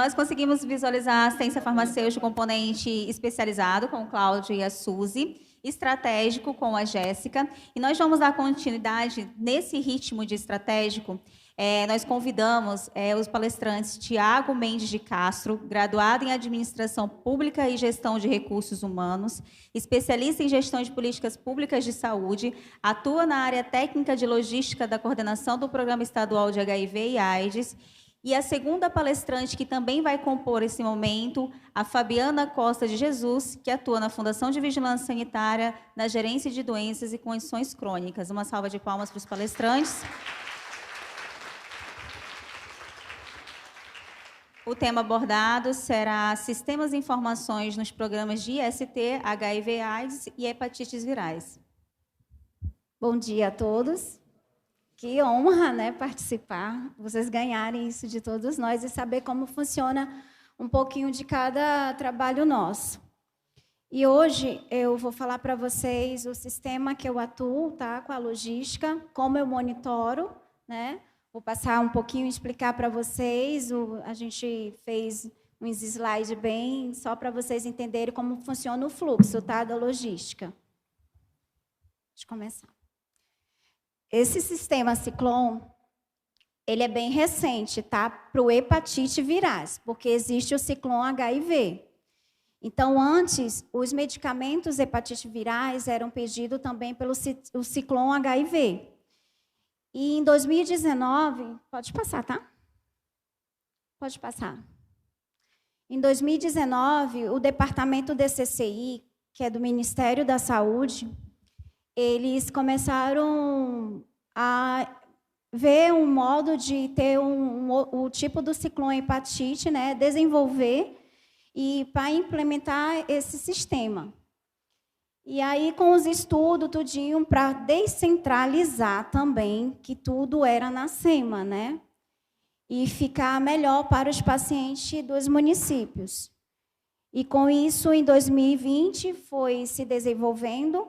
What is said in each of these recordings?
nós conseguimos visualizar a assistência farmacêutica componente especializado com o Cláudio e a Suzy, estratégico com a Jéssica, e nós vamos dar continuidade nesse ritmo de estratégico. Nós convidamos os palestrantes Tiago Mendes de Castro, graduado em Administração Pública e Gestão de Recursos Humanos, especialista em Gestão de Políticas Públicas de Saúde, atua na área técnica de logística da coordenação do Programa Estadual de HIV e AIDS. E a segunda palestrante que também vai compor esse momento, a Fabiana Costa de Jesus, que atua na Fundação de Vigilância Sanitária, na Gerência de Doenças e Condições Crônicas. Uma salva de palmas para os palestrantes. O tema abordado será Sistemas de Informações nos Programas de IST, HIV/AIDS e Hepatites Virais. Bom dia a todos. Que honra, né, participar, vocês ganharem isso de todos nós e saber como funciona um pouquinho de cada trabalho nosso. E hoje eu vou falar para vocês o sistema que eu atuo, tá, com a logística, como eu monitoro, né? Vou passar um pouquinho e explicar para vocês. A gente fez uns slides bem só para vocês entenderem como funciona o fluxo, tá, da logística. Deixa eu começar. Esse sistema Ciclone, ele é bem recente, tá? Para o hepatite virais, porque existe o Ciclone HIV. Então, antes, os medicamentos hepatite virais eram pedidos também pelo Ciclone HIV. E em 2019, pode passar, tá? Pode passar. Em 2019, o departamento DCCI, que é do Ministério da Saúde, eles começaram a ver um modo de ter o tipo do Ciclone hepatite, né, desenvolver e para implementar esse sistema. E aí, com os estudos, tudinho, para descentralizar também, que tudo era na SEMA, né? E ficar melhor para os pacientes dos municípios. E com isso, em 2020, foi se desenvolvendo,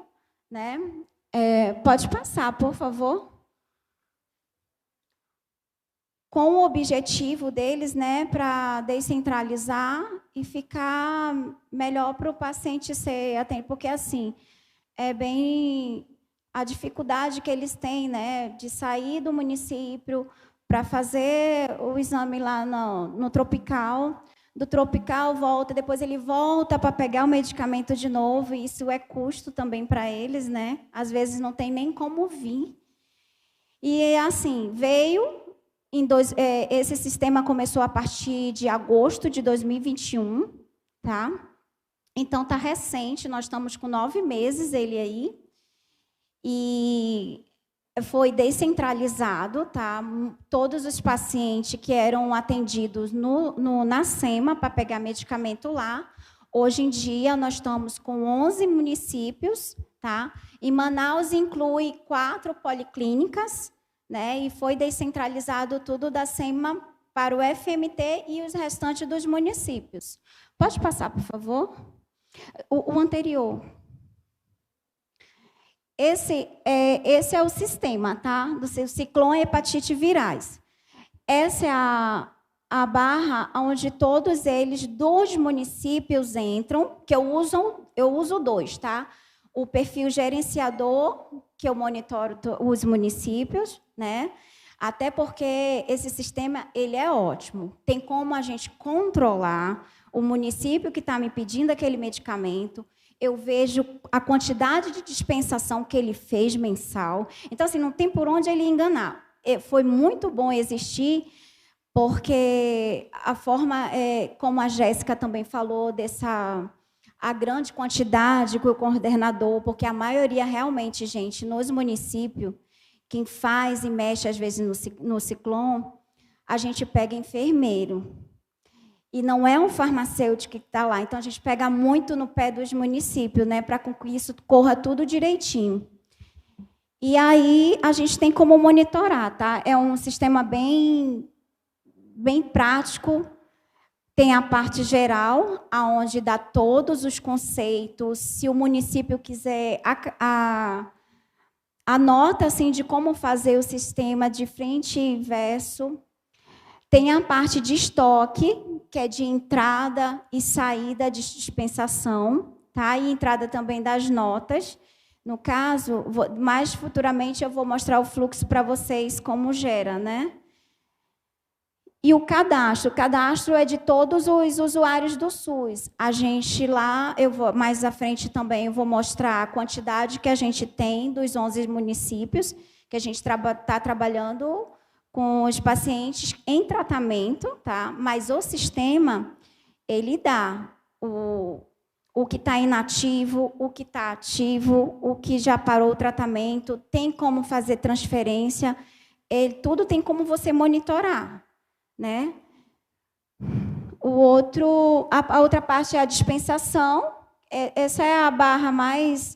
né? Pode passar, por favor. Com o objetivo deles, né, para descentralizar e ficar melhor para o paciente ser atendido, porque assim é bem a dificuldade que eles têm, né, de sair do município para fazer o exame lá no Tropical. Do Tropical volta, depois ele volta para pegar o medicamento de novo, e isso é custo também para eles, né? Às vezes não tem nem como vir. E assim, esse sistema começou a partir de agosto de 2021, tá? Então, está recente, nós estamos com 9 meses ele aí, e foi descentralizado, tá? Todos os pacientes que eram atendidos na SEMA para pegar medicamento lá, hoje em dia nós estamos com 11 municípios, tá? E Manaus inclui 4 policlínicas, né? E foi descentralizado tudo da SEMA para o FMT e os restantes dos municípios. Pode passar, por favor? O anterior. Esse é o sistema, tá? Do Ciclone hepatite virais. Essa é a barra onde todos eles, dos municípios, entram, que eu uso 2, tá? O perfil gerenciador, que eu monitoro os municípios, né? Até porque esse sistema ele é ótimo. Tem como a gente controlar o município que está me pedindo aquele medicamento. Eu vejo a quantidade de dispensação que ele fez mensal. Então, assim, não tem por onde ele enganar. Foi muito bom existir, porque a forma, como a Jéssica também falou, a grande quantidade que o coordenador, porque a maioria realmente, gente, nos municípios, quem faz e mexe, às vezes, no Ciclone, a gente pega enfermeiro. E não é um farmacêutico que está lá. Então, a gente pega muito no pé dos municípios, né, para que isso corra tudo direitinho. E aí, a gente tem como monitorar, tá? É um sistema bem prático. Tem a parte geral, onde dá todos os conceitos. Se o município quiser, anota assim, de como fazer o sistema de frente e verso. Tem a parte de estoque, que é de entrada e saída de dispensação, tá? E entrada também das notas. No caso, mais futuramente eu vou mostrar o fluxo para vocês como gera, né? E o cadastro é de todos os usuários do SUS. A gente lá, mais à frente também eu vou mostrar a quantidade que a gente tem dos 11 municípios, que a gente está trabalhando com os pacientes em tratamento, tá? Mas o sistema, ele dá o que está inativo, o que está ativo, o que já parou o tratamento, tem como fazer transferência, tudo tem como você monitorar, né? A outra parte é a dispensação. Essa é a barra mais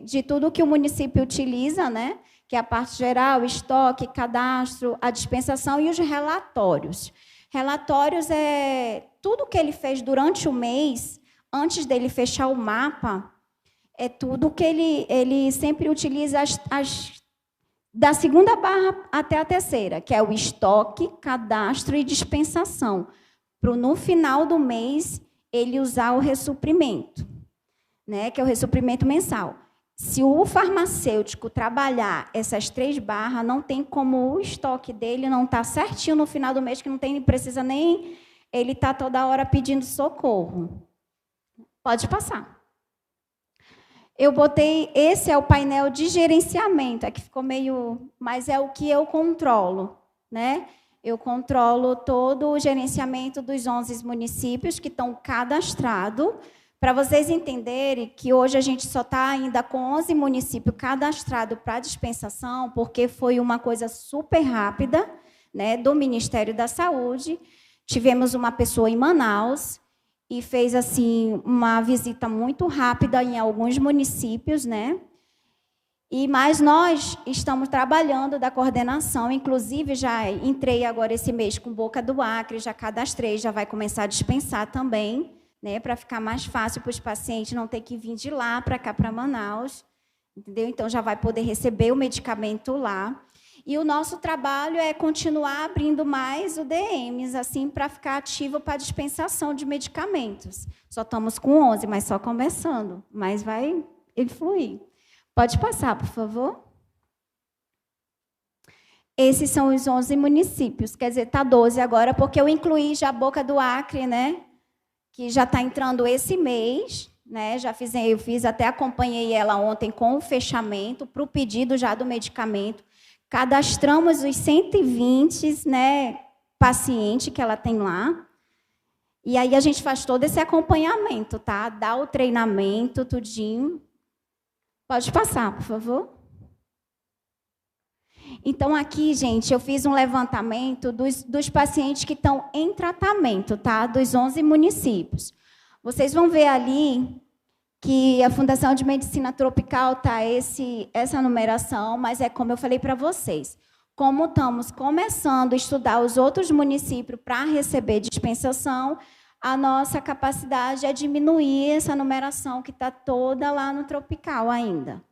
de tudo que o município utiliza, né? Que é a parte geral, estoque, cadastro, a dispensação e os relatórios. Relatórios é tudo que ele fez durante o mês, antes dele fechar o mapa, é tudo que ele sempre utiliza da segunda barra até a terceira, que é o estoque, cadastro e dispensação, para no final do mês ele usar o ressuprimento, né, que é o ressuprimento mensal. Se o farmacêutico trabalhar essas 3 barras, não tem como o estoque dele não estar certinho no final do mês, que não precisa nem ele estar toda hora pedindo socorro. Pode passar. Eu botei, esse é o painel de gerenciamento, aqui ficou meio, mas é o que eu controlo, né? Eu controlo todo o gerenciamento dos 11 municípios que estão cadastrados. Para vocês entenderem que hoje a gente só está ainda com 11 municípios cadastrados para dispensação, porque foi uma coisa super rápida, né, do Ministério da Saúde. Tivemos uma pessoa em Manaus e fez assim uma visita muito rápida em alguns municípios, né? Mas nós estamos trabalhando da coordenação, inclusive já entrei agora esse mês com Boca do Acre, já cadastrei, já vai começar a dispensar também, né, para ficar mais fácil para os pacientes não ter que vir de lá para cá, para Manaus, entendeu? Então, já vai poder receber o medicamento lá. E o nosso trabalho é continuar abrindo mais o DMs, assim, para ficar ativo para a dispensação de medicamentos. Só estamos com 11, mas só começando, mas vai fluir. Pode passar, por favor. Esses são os 11 municípios, quer dizer, está 12 agora, porque eu incluí já a Boca do Acre, né? Que já está entrando esse mês, né? Eu fiz, até acompanhei ela ontem com o fechamento, para o pedido já do medicamento. Cadastramos os 120, né, pacientes que ela tem lá. E aí a gente faz todo esse acompanhamento, tá? Dá o treinamento, tudinho. Pode passar, por favor. Então, aqui, gente, eu fiz um levantamento dos pacientes que estão em tratamento, tá? Dos 11 municípios. Vocês vão ver ali que a Fundação de Medicina Tropical está essa numeração, mas é como eu falei para vocês. Como estamos começando a estudar os outros municípios para receber dispensação, a nossa capacidade é diminuir essa numeração que está toda lá no Tropical ainda.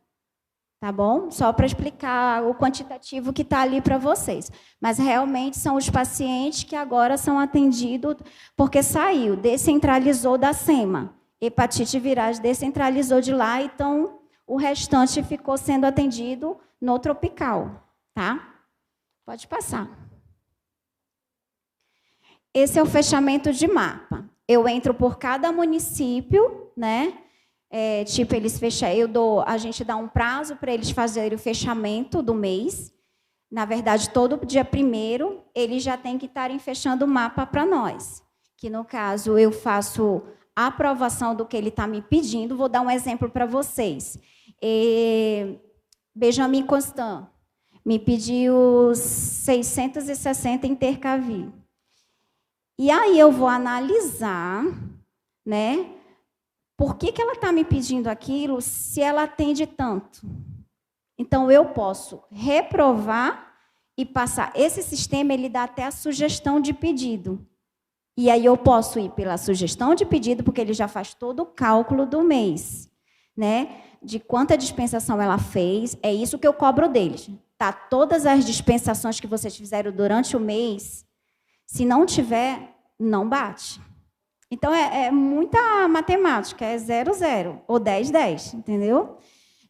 Tá bom? Só para explicar o quantitativo que está ali para vocês. Mas, realmente, são os pacientes que agora são atendidos, porque saiu, descentralizou da SEMA. Hepatite virais descentralizou de lá, então o restante ficou sendo atendido no Tropical. Tá? Pode passar. Esse é o fechamento de mapa. Eu entro por cada município, né? Tipo, eles fecham, a gente dá um prazo para eles fazerem o fechamento do mês. Na verdade, todo dia 1º, eles já têm que estarem fechando o mapa para nós. Que, no caso, eu faço a aprovação do que ele está me pedindo. Vou dar um exemplo para vocês. Benjamin Constant me pediu 660 Intercavi. E aí eu vou analisar, né? Por que ela está me pedindo aquilo se ela atende tanto? Então, eu posso reprovar e passar. Esse sistema, ele dá até a sugestão de pedido. E aí eu posso ir pela sugestão de pedido, porque ele já faz todo o cálculo do mês, né? De quanta dispensação ela fez. É isso que eu cobro deles. Tá? Todas as dispensações que vocês fizeram durante o mês, se não tiver, não bate. Então, é muita matemática, é 0, 0, ou 10, 10, entendeu?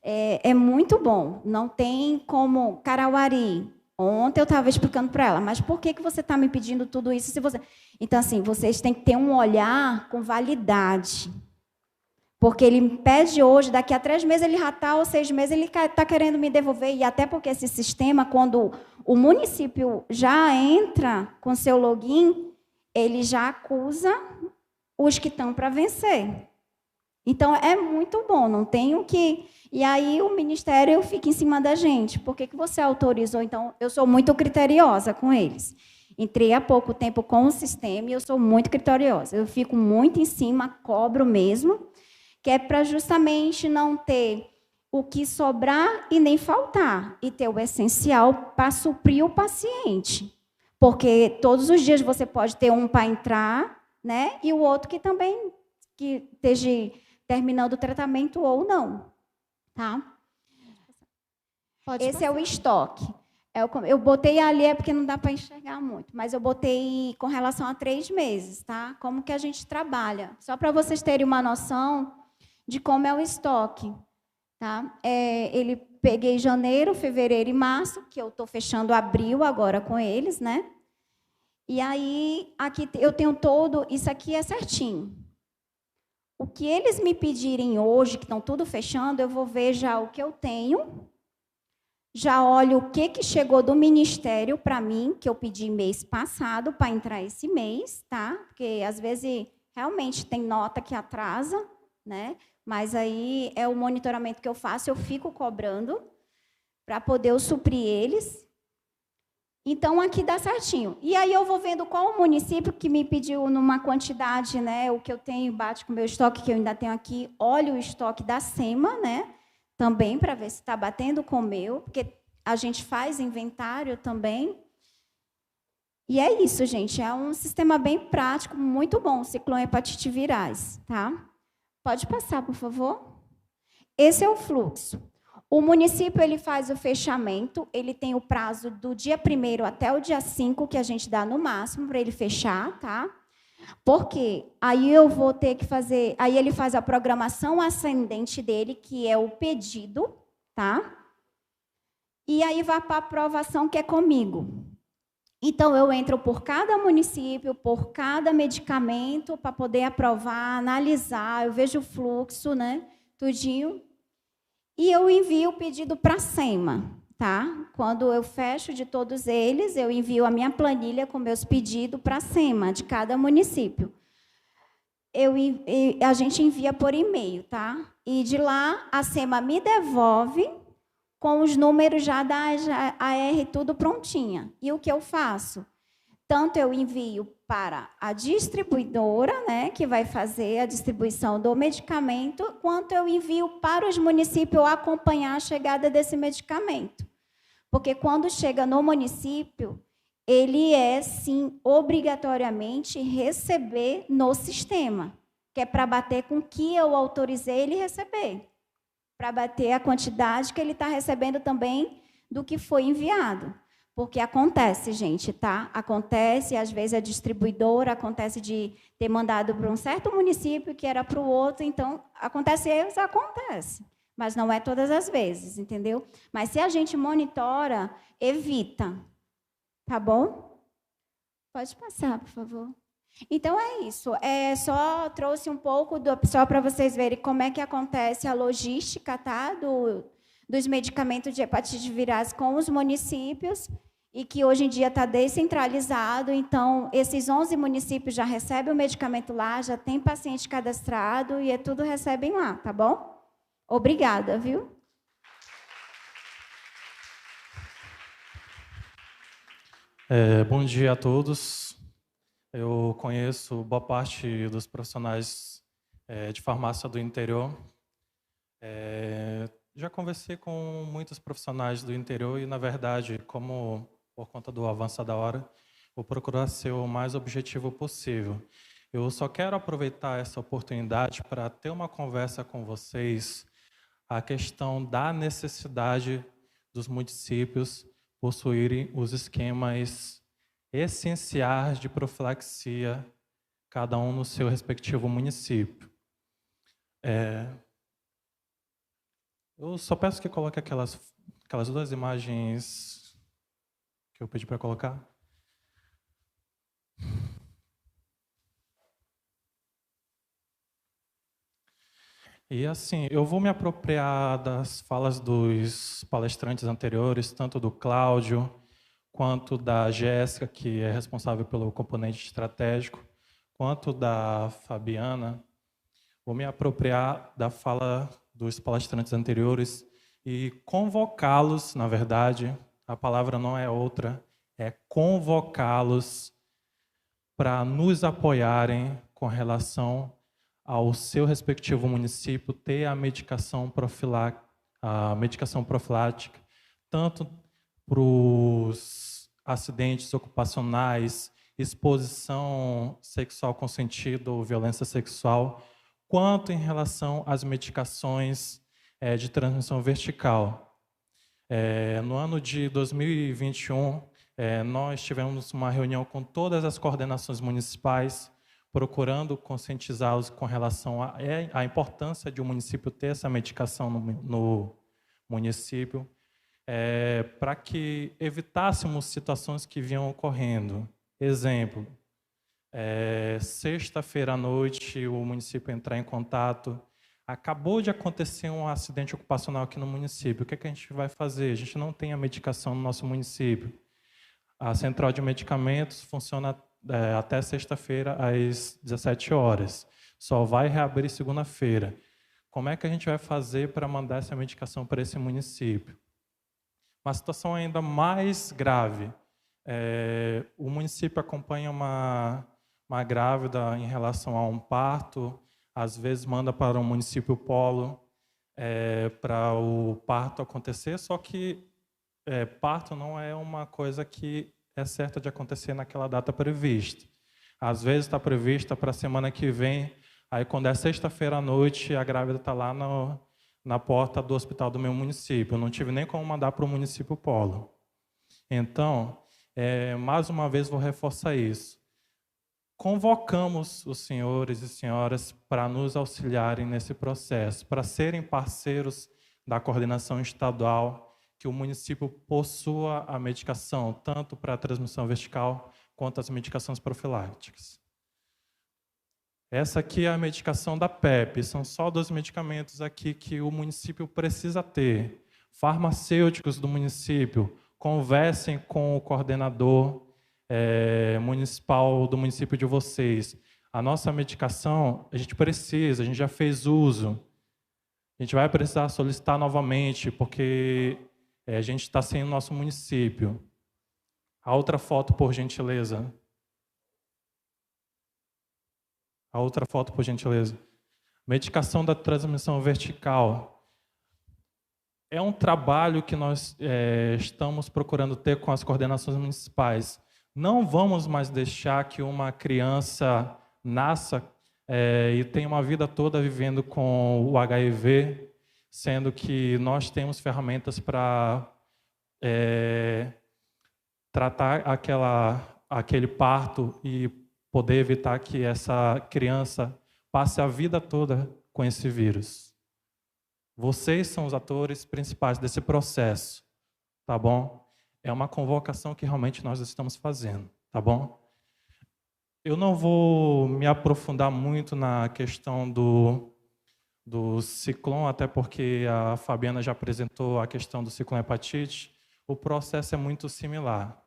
É muito bom. Não tem como Carauari. Ontem eu estava explicando para ela, mas por que você está me pedindo tudo isso se você... Então, assim, vocês têm que ter um olhar com validade. Porque ele me pede hoje, daqui a 3 meses ele já está, ou 6 meses ele está querendo me devolver. E até porque esse sistema, quando o município já entra com seu login, ele já acusa os que estão para vencer. Então, é muito bom, não tenho que... E aí o Ministério fica em cima da gente. Por que você autorizou? Então, eu sou muito criteriosa com eles. Entrei há pouco tempo com o sistema e eu sou muito criteriosa. Eu fico muito em cima, cobro mesmo, que é para justamente não ter o que sobrar e nem faltar, e ter o essencial para suprir o paciente. Porque todos os dias você pode ter um para entrar, né? E o outro que também que esteja terminando o tratamento ou não. Tá? Esse é o estoque. Eu botei ali, é porque não dá para enxergar muito, mas eu botei com relação a 3 meses, tá? Como que a gente trabalha. Só para vocês terem uma noção de como é o estoque. Tá? Ele peguei janeiro, fevereiro e março, que eu estou fechando abril agora com eles, né? E aí, aqui eu tenho todo, isso aqui é certinho. O que eles me pedirem hoje, que estão tudo fechando, eu vou ver já o que eu tenho, já olho o que chegou do Ministério para mim, que eu pedi mês passado para entrar esse mês, tá? Porque, às vezes, realmente tem nota que atrasa, né? Mas aí é o monitoramento que eu faço, eu fico cobrando para poder eu suprir eles. Então, aqui dá certinho. E aí eu vou vendo qual o município que me pediu numa quantidade, né? O que eu tenho bate com o meu estoque, que eu ainda tenho aqui. Olho o estoque da SEMA, né? Também, para ver se está batendo com o meu, porque a gente faz inventário também. E é isso, gente. É um sistema bem prático, muito bom, ciclone hepatite virais, tá? Pode passar, por favor. Esse é o fluxo. O município ele faz o fechamento, ele tem o prazo do dia 1º até o dia 5, que a gente dá no máximo para ele fechar, tá? Porque aí eu vou ter que fazer, aí ele faz a programação ascendente dele, que é o pedido, tá? E aí vai para a aprovação, que é comigo. Então, eu entro por cada município, por cada medicamento, para poder aprovar, analisar, eu vejo o fluxo, né? Tudinho. E eu envio o pedido para a SEMA, tá? Quando eu fecho de todos eles, eu envio a minha planilha com meus pedidos para a SEMA, de cada município. A gente envia por e-mail, tá? E de lá, a SEMA me devolve com os números já da AR tudo prontinha. E o que eu faço? Tanto eu envio para a distribuidora, né, que vai fazer a distribuição do medicamento, quanto eu envio para os municípios acompanhar a chegada desse medicamento. Porque quando chega no município, ele é, sim, obrigatoriamente receber no sistema, que é para bater com o que eu autorizei ele receber, para bater a quantidade que ele está recebendo também do que foi enviado. Porque acontece, gente, tá? Acontece, às vezes, a distribuidora, acontece de ter mandado para um certo município que era para o outro, então, acontece, mas não é todas as vezes, entendeu? Mas se a gente monitora, evita, tá bom? Pode passar, por favor. Então, é isso. Só trouxe um pouco, só para vocês verem como é que acontece a logística, tá? Dos medicamentos de hepatite virais com os municípios, e que hoje em dia está descentralizado, então esses 11 municípios já recebem o medicamento lá, já tem paciente cadastrado e tudo recebem lá, tá bom? Obrigada, viu? Bom dia a todos. Eu conheço boa parte dos profissionais de farmácia do interior. Já conversei com muitos profissionais do interior e, na verdade, como por conta do avanço da hora, vou procurar ser o mais objetivo possível. Eu só quero aproveitar essa oportunidade para ter uma conversa com vocês a questão da necessidade dos municípios possuírem os esquemas essenciais de profilaxia cada um no seu respectivo município. Eu só peço que coloque aquelas duas imagens que eu pedi para colocar. E assim, eu vou me apropriar das falas dos palestrantes anteriores, tanto do Cláudio, quanto da Jéssica, que é responsável pelo componente estratégico, quanto da Fabiana. Vou me apropriar da fala dos palestrantes anteriores e convocá-los, na verdade, a palavra não é outra, é convocá-los para nos apoiarem com relação ao seu respectivo município ter a medicação profilática, tanto para os acidentes ocupacionais, exposição sexual consentida ou violência sexual, quanto em relação às medicações de transmissão vertical. No ano de 2021, nós tivemos uma reunião com todas as coordenações municipais, procurando conscientizá-los com relação à importância de o município ter essa medicação no município, para que evitássemos situações que vinham ocorrendo. Exemplo, sexta-feira à noite o município entrar em contato, acabou de acontecer um acidente ocupacional aqui no município, o que a gente vai fazer? A gente não tem a medicação no nosso município. A central de medicamentos funciona até sexta-feira às 17 horas. Só vai reabrir segunda-feira. Como é que a gente vai fazer para mandar essa medicação para esse município? Uma situação ainda mais grave. O município acompanha uma grávida em relação a um parto, às vezes manda para um município polo para o parto acontecer, só que parto não é uma coisa que é certa de acontecer naquela data prevista. Às vezes está prevista para a semana que vem, aí quando é sexta-feira à noite, a grávida está lá na porta do hospital do meu município. Eu não tive nem como mandar para o município polo. Então, mais uma vez vou reforçar isso. Convocamos os senhores e senhoras para nos auxiliarem nesse processo, para serem parceiros da coordenação estadual, que o município possua a medicação, tanto para a transmissão vertical, quanto as medicações profiláticas. Essa aqui é a medicação da PEP, são só 2 medicamentos aqui que o município precisa ter. Farmacêuticos do município, conversem com o coordenador municipal do município de vocês. A nossa medicação, a gente precisa, a gente já fez uso. A gente vai precisar solicitar novamente, porque a gente está sem o nosso município. A outra foto, por gentileza. A outra foto, por gentileza. Medicação da transmissão vertical. É um trabalho que nós estamos procurando ter com as coordenações municipais. Não vamos mais deixar que uma criança nasça e tenha uma vida toda vivendo com o HIV, sendo que nós temos ferramentas para tratar aquele parto e poder evitar que essa criança passe a vida toda com esse vírus. Vocês são os atores principais desse processo, tá bom? É uma convocação que realmente nós estamos fazendo, tá bom? Eu não vou me aprofundar muito na questão do ciclone, até porque a Fabiana já apresentou a questão do ciclone hepatite. O processo é muito similar.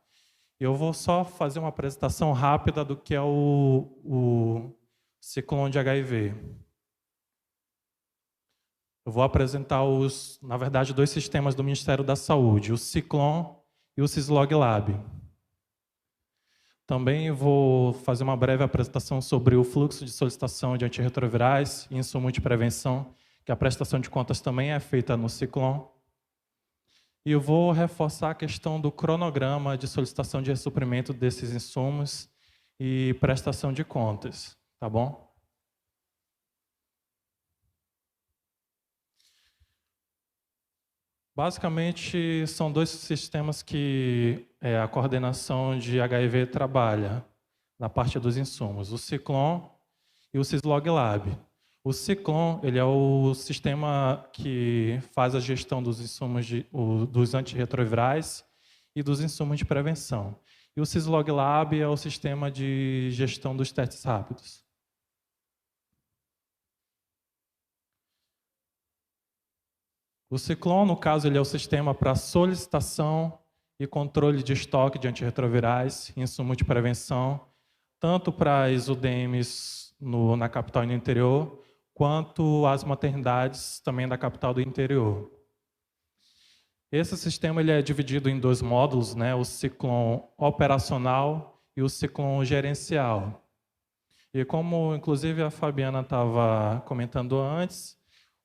Eu vou só fazer uma apresentação rápida do que é o ciclone de HIV. Eu vou apresentar na verdade, 2 sistemas do Ministério da Saúde, o Ciclone e o Cislog-Lab. Também vou fazer uma breve apresentação sobre o fluxo de solicitação de antirretrovirais e insumo de prevenção, que a prestação de contas também é feita no Ciclone. E eu vou reforçar a questão do cronograma de solicitação de ressuprimento desses insumos e prestação de contas, tá bom? Basicamente, são 2 sistemas que a coordenação de HIV trabalha. na parte dos insumos, o Ciclone e o Sysloglab. O Ciclone, ele é o sistema que faz a gestão dos insumos dos antirretrovirais e dos insumos de prevenção. E o Sysloglab é o sistema de gestão dos testes rápidos. O Ciclone, no caso, ele é o sistema para solicitação e controle de estoque de antirretrovirais e insumos de prevenção, tanto para as UDMs na capital e no interior, quanto as maternidades também da capital do interior. Esse sistema ele é dividido em 2 módulos, né? O Ciclone operacional e o Ciclone gerencial. E como, inclusive, a Fabiana estava comentando antes,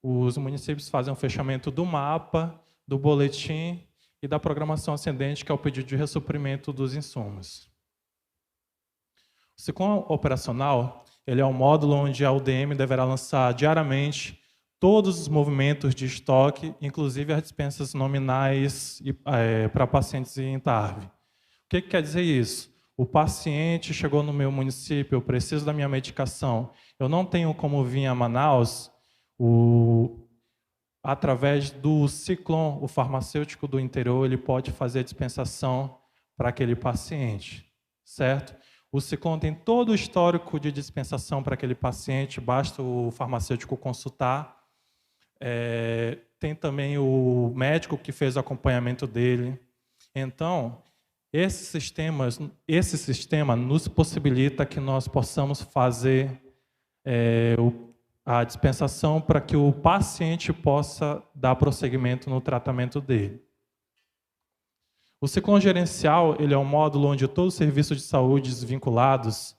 os municípios fazem o fechamento do mapa, do boletim e da programação ascendente, que é o pedido de ressuprimento dos insumos. O Ciclone operacional ele é um módulo onde a UDM deverá lançar diariamente todos os movimentos de estoque, inclusive as dispensas nominais para pacientes em TARV. O que quer dizer isso? O paciente chegou no meu município, eu preciso da minha medicação, eu não tenho como vir a Manaus, através do Ciclone, o farmacêutico do interior, ele pode fazer a dispensação para aquele paciente, certo? O Ciclone tem todo o histórico de dispensação para aquele paciente, basta o farmacêutico consultar. Tem também o médico que fez o acompanhamento dele. Então, esse sistema nos possibilita que nós possamos fazer a dispensação para que o paciente possa dar prosseguimento no tratamento dele. O Ciclone gerencial ele é um módulo onde todos os serviços de saúde vinculados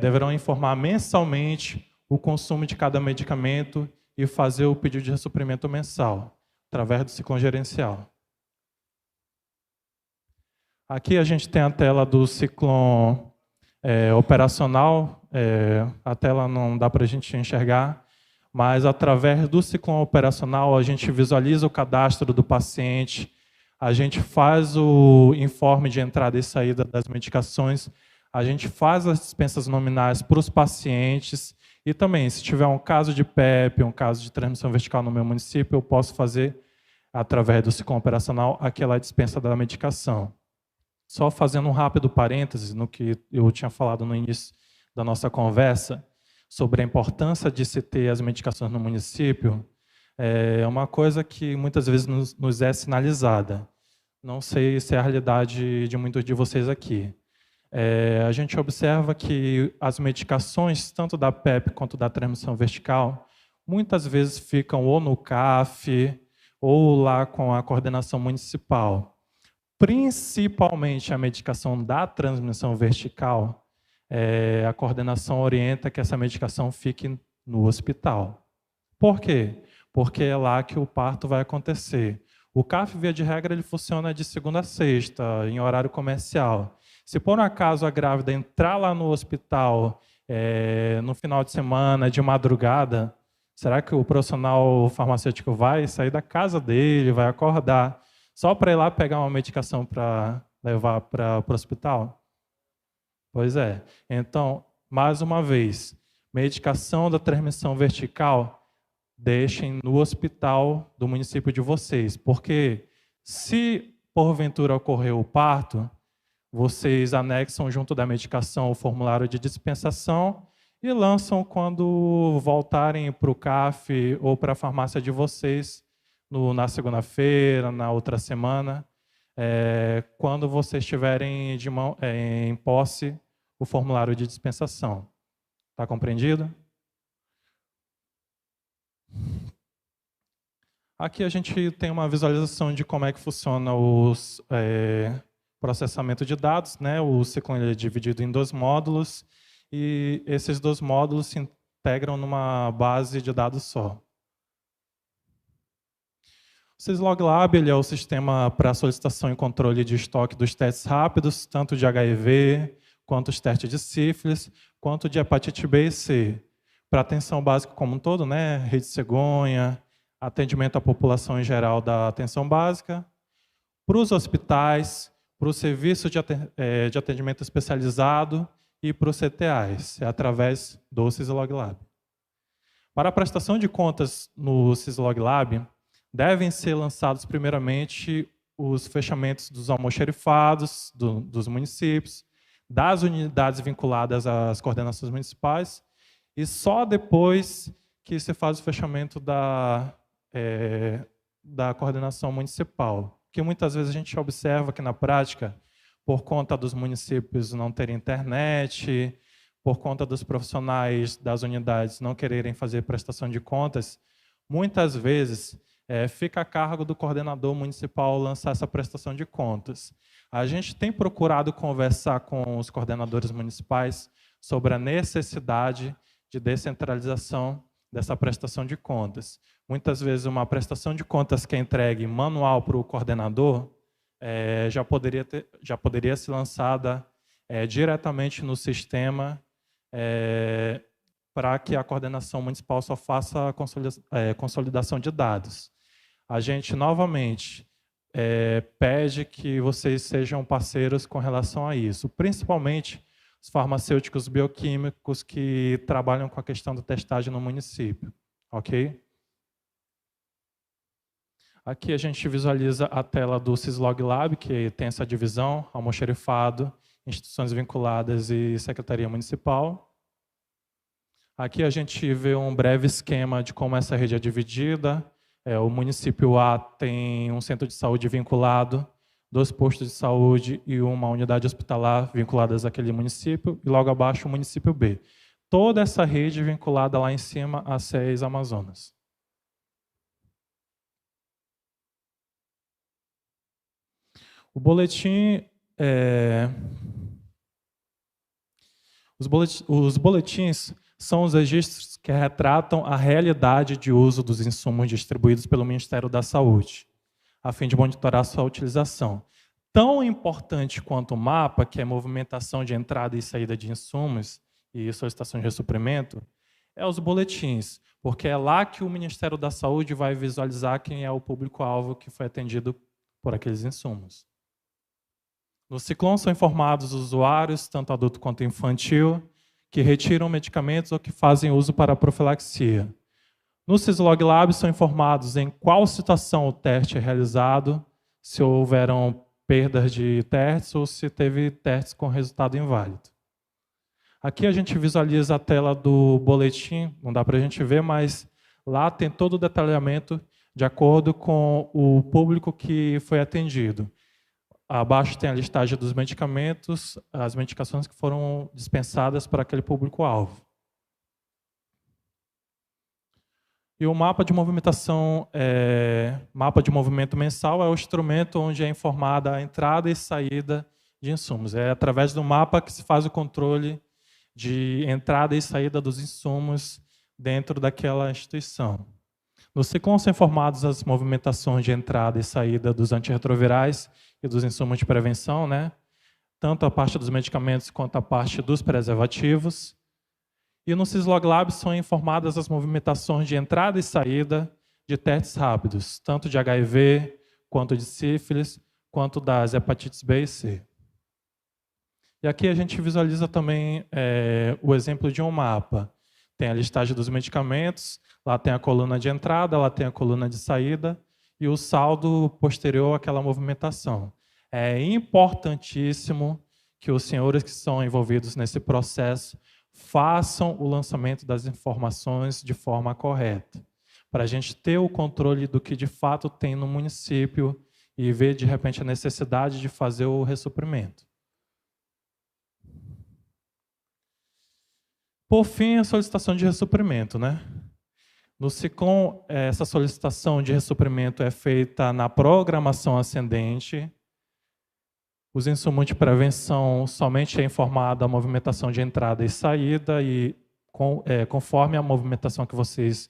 deverão informar mensalmente o consumo de cada medicamento e fazer o pedido de ressuprimento mensal, através do Ciclone gerencial. Aqui a gente tem a tela do Ciclone operacional, a tela não dá para a gente enxergar, mas através do Ciclone operacional a gente visualiza o cadastro do paciente, a gente faz o informe de entrada e saída das medicações, a gente faz as dispensas nominais para os pacientes e também, se tiver um caso de PEP, um caso de transmissão vertical no meu município, eu posso fazer, através do Ciclone operacional, aquela dispensa da medicação. Só fazendo um rápido parêntese no que eu tinha falado no início da nossa conversa, sobre a importância de se ter as medicações no município, é uma coisa que muitas vezes nos é sinalizada. Não sei se é a realidade de muitos de vocês aqui. A gente observa que as medicações, tanto da PEP quanto da transmissão vertical, muitas vezes ficam ou no CAF ou lá com a coordenação municipal. Principalmente a medicação da transmissão vertical, a coordenação orienta que essa medicação fique no hospital. Por quê? Porque é lá que o parto vai acontecer. O CAF, via de regra, ele funciona de segunda a sexta, em horário comercial. Se por um acaso a grávida entrar lá no hospital no final de semana, de madrugada, será que o profissional farmacêutico vai sair da casa dele, vai acordar, só para ir lá pegar uma medicação para levar para o hospital? Pois é. Então, mais uma vez, medicação da transmissão vertical, deixem no hospital do município de vocês, porque se porventura ocorrer o parto, vocês anexam junto da medicação o formulário de dispensação e lançam quando voltarem para o CAF ou para a farmácia de vocês, na segunda-feira, na outra semana, quando vocês tiverem em posse o formulário de dispensação. Está compreendido? Aqui a gente tem uma visualização de como é que funciona o processamento de dados, né? O Ciclone é dividido em 2 módulos e esses 2 módulos se integram numa base de dados só. O Sysloglab ele é o sistema para solicitação e controle de estoque dos testes rápidos, tanto de HIV, quanto os testes de sífilis, quanto de hepatite B e C. Para atenção básica como um todo, né? Rede cegonha, atendimento à população em geral da atenção básica, para os hospitais, para o serviço de atendimento especializado e para os CTAs, através do Syslog Lab. Para a prestação de contas no Syslog Lab, devem ser lançados primeiramente os fechamentos dos almoxerifados dos municípios, das unidades vinculadas às coordenações municipais, e só depois que se faz o fechamento da coordenação municipal. Que muitas vezes a gente observa que, na prática, por conta dos municípios não terem internet, por conta dos profissionais das unidades não quererem fazer prestação de contas, muitas vezes fica a cargo do coordenador municipal lançar essa prestação de contas. A gente tem procurado conversar com os coordenadores municipais sobre a necessidade de descentralização dessa prestação de contas. Muitas vezes uma prestação de contas que é entregue manual para o coordenador já poderia ser lançada diretamente no sistema para que a coordenação municipal só faça a consolidação de dados. A gente, novamente, pede que vocês sejam parceiros com relação a isso, principalmente os farmacêuticos bioquímicos que trabalham com a questão da testagem no município. Ok? Aqui a gente visualiza a tela do Syslog Lab, que tem essa divisão, almoxerifado, instituições vinculadas e Secretaria Municipal. Aqui a gente vê um breve esquema de como essa rede é dividida. O município A tem um centro de saúde vinculado, 2 postos de saúde e uma unidade hospitalar vinculadas àquele município, e logo abaixo o município B. Toda essa rede vinculada lá em cima a SES Amazonas. O boletim... Os boletins são os registros que retratam a realidade de uso dos insumos distribuídos pelo Ministério da Saúde, a fim de monitorar sua utilização. Tão importante quanto o mapa, que é a movimentação de entrada e saída de insumos e solicitação de ressuprimento, é os boletins, porque é lá que o Ministério da Saúde vai visualizar quem é o público-alvo que foi atendido por aqueles insumos. No Ciclone são informados os usuários, tanto adulto quanto infantil, que retiram medicamentos ou que fazem uso para profilaxia. No Syslog Lab são informados em qual situação o teste é realizado, se houveram perdas de testes ou se teve testes com resultado inválido. Aqui a gente visualiza a tela do boletim, não dá para a gente ver, mas lá tem todo o detalhamento de acordo com o público que foi atendido. Abaixo tem a listagem dos medicamentos, as medicações que foram dispensadas para aquele público-alvo. E o mapa de movimentação, mapa de movimento mensal é o instrumento onde é informada a entrada e saída de insumos. É através do mapa que se faz o controle de entrada e saída dos insumos dentro daquela instituição. No Ciclone são informadas as movimentações de entrada e saída dos antirretrovirais e dos insumos de prevenção, né? Tanto a parte dos medicamentos quanto a parte dos preservativos. E no Syslog Lab são informadas as movimentações de entrada e saída de testes rápidos, tanto de HIV, quanto de sífilis, quanto das hepatites B e C. E aqui a gente visualiza também o exemplo de um mapa. Tem a listagem dos medicamentos, lá tem a coluna de entrada, lá tem a coluna de saída e o saldo posterior àquela movimentação. É importantíssimo que os senhores que são envolvidos nesse processo façam o lançamento das informações de forma correta, para a gente ter o controle do que de fato tem no município e ver de repente a necessidade de fazer o ressuprimento. Por fim, a solicitação de ressuprimento, né? No Ciclone, essa solicitação de ressuprimento é feita na programação ascendente. Os insumos de prevenção somente é informada a movimentação de entrada e saída e conforme a movimentação que vocês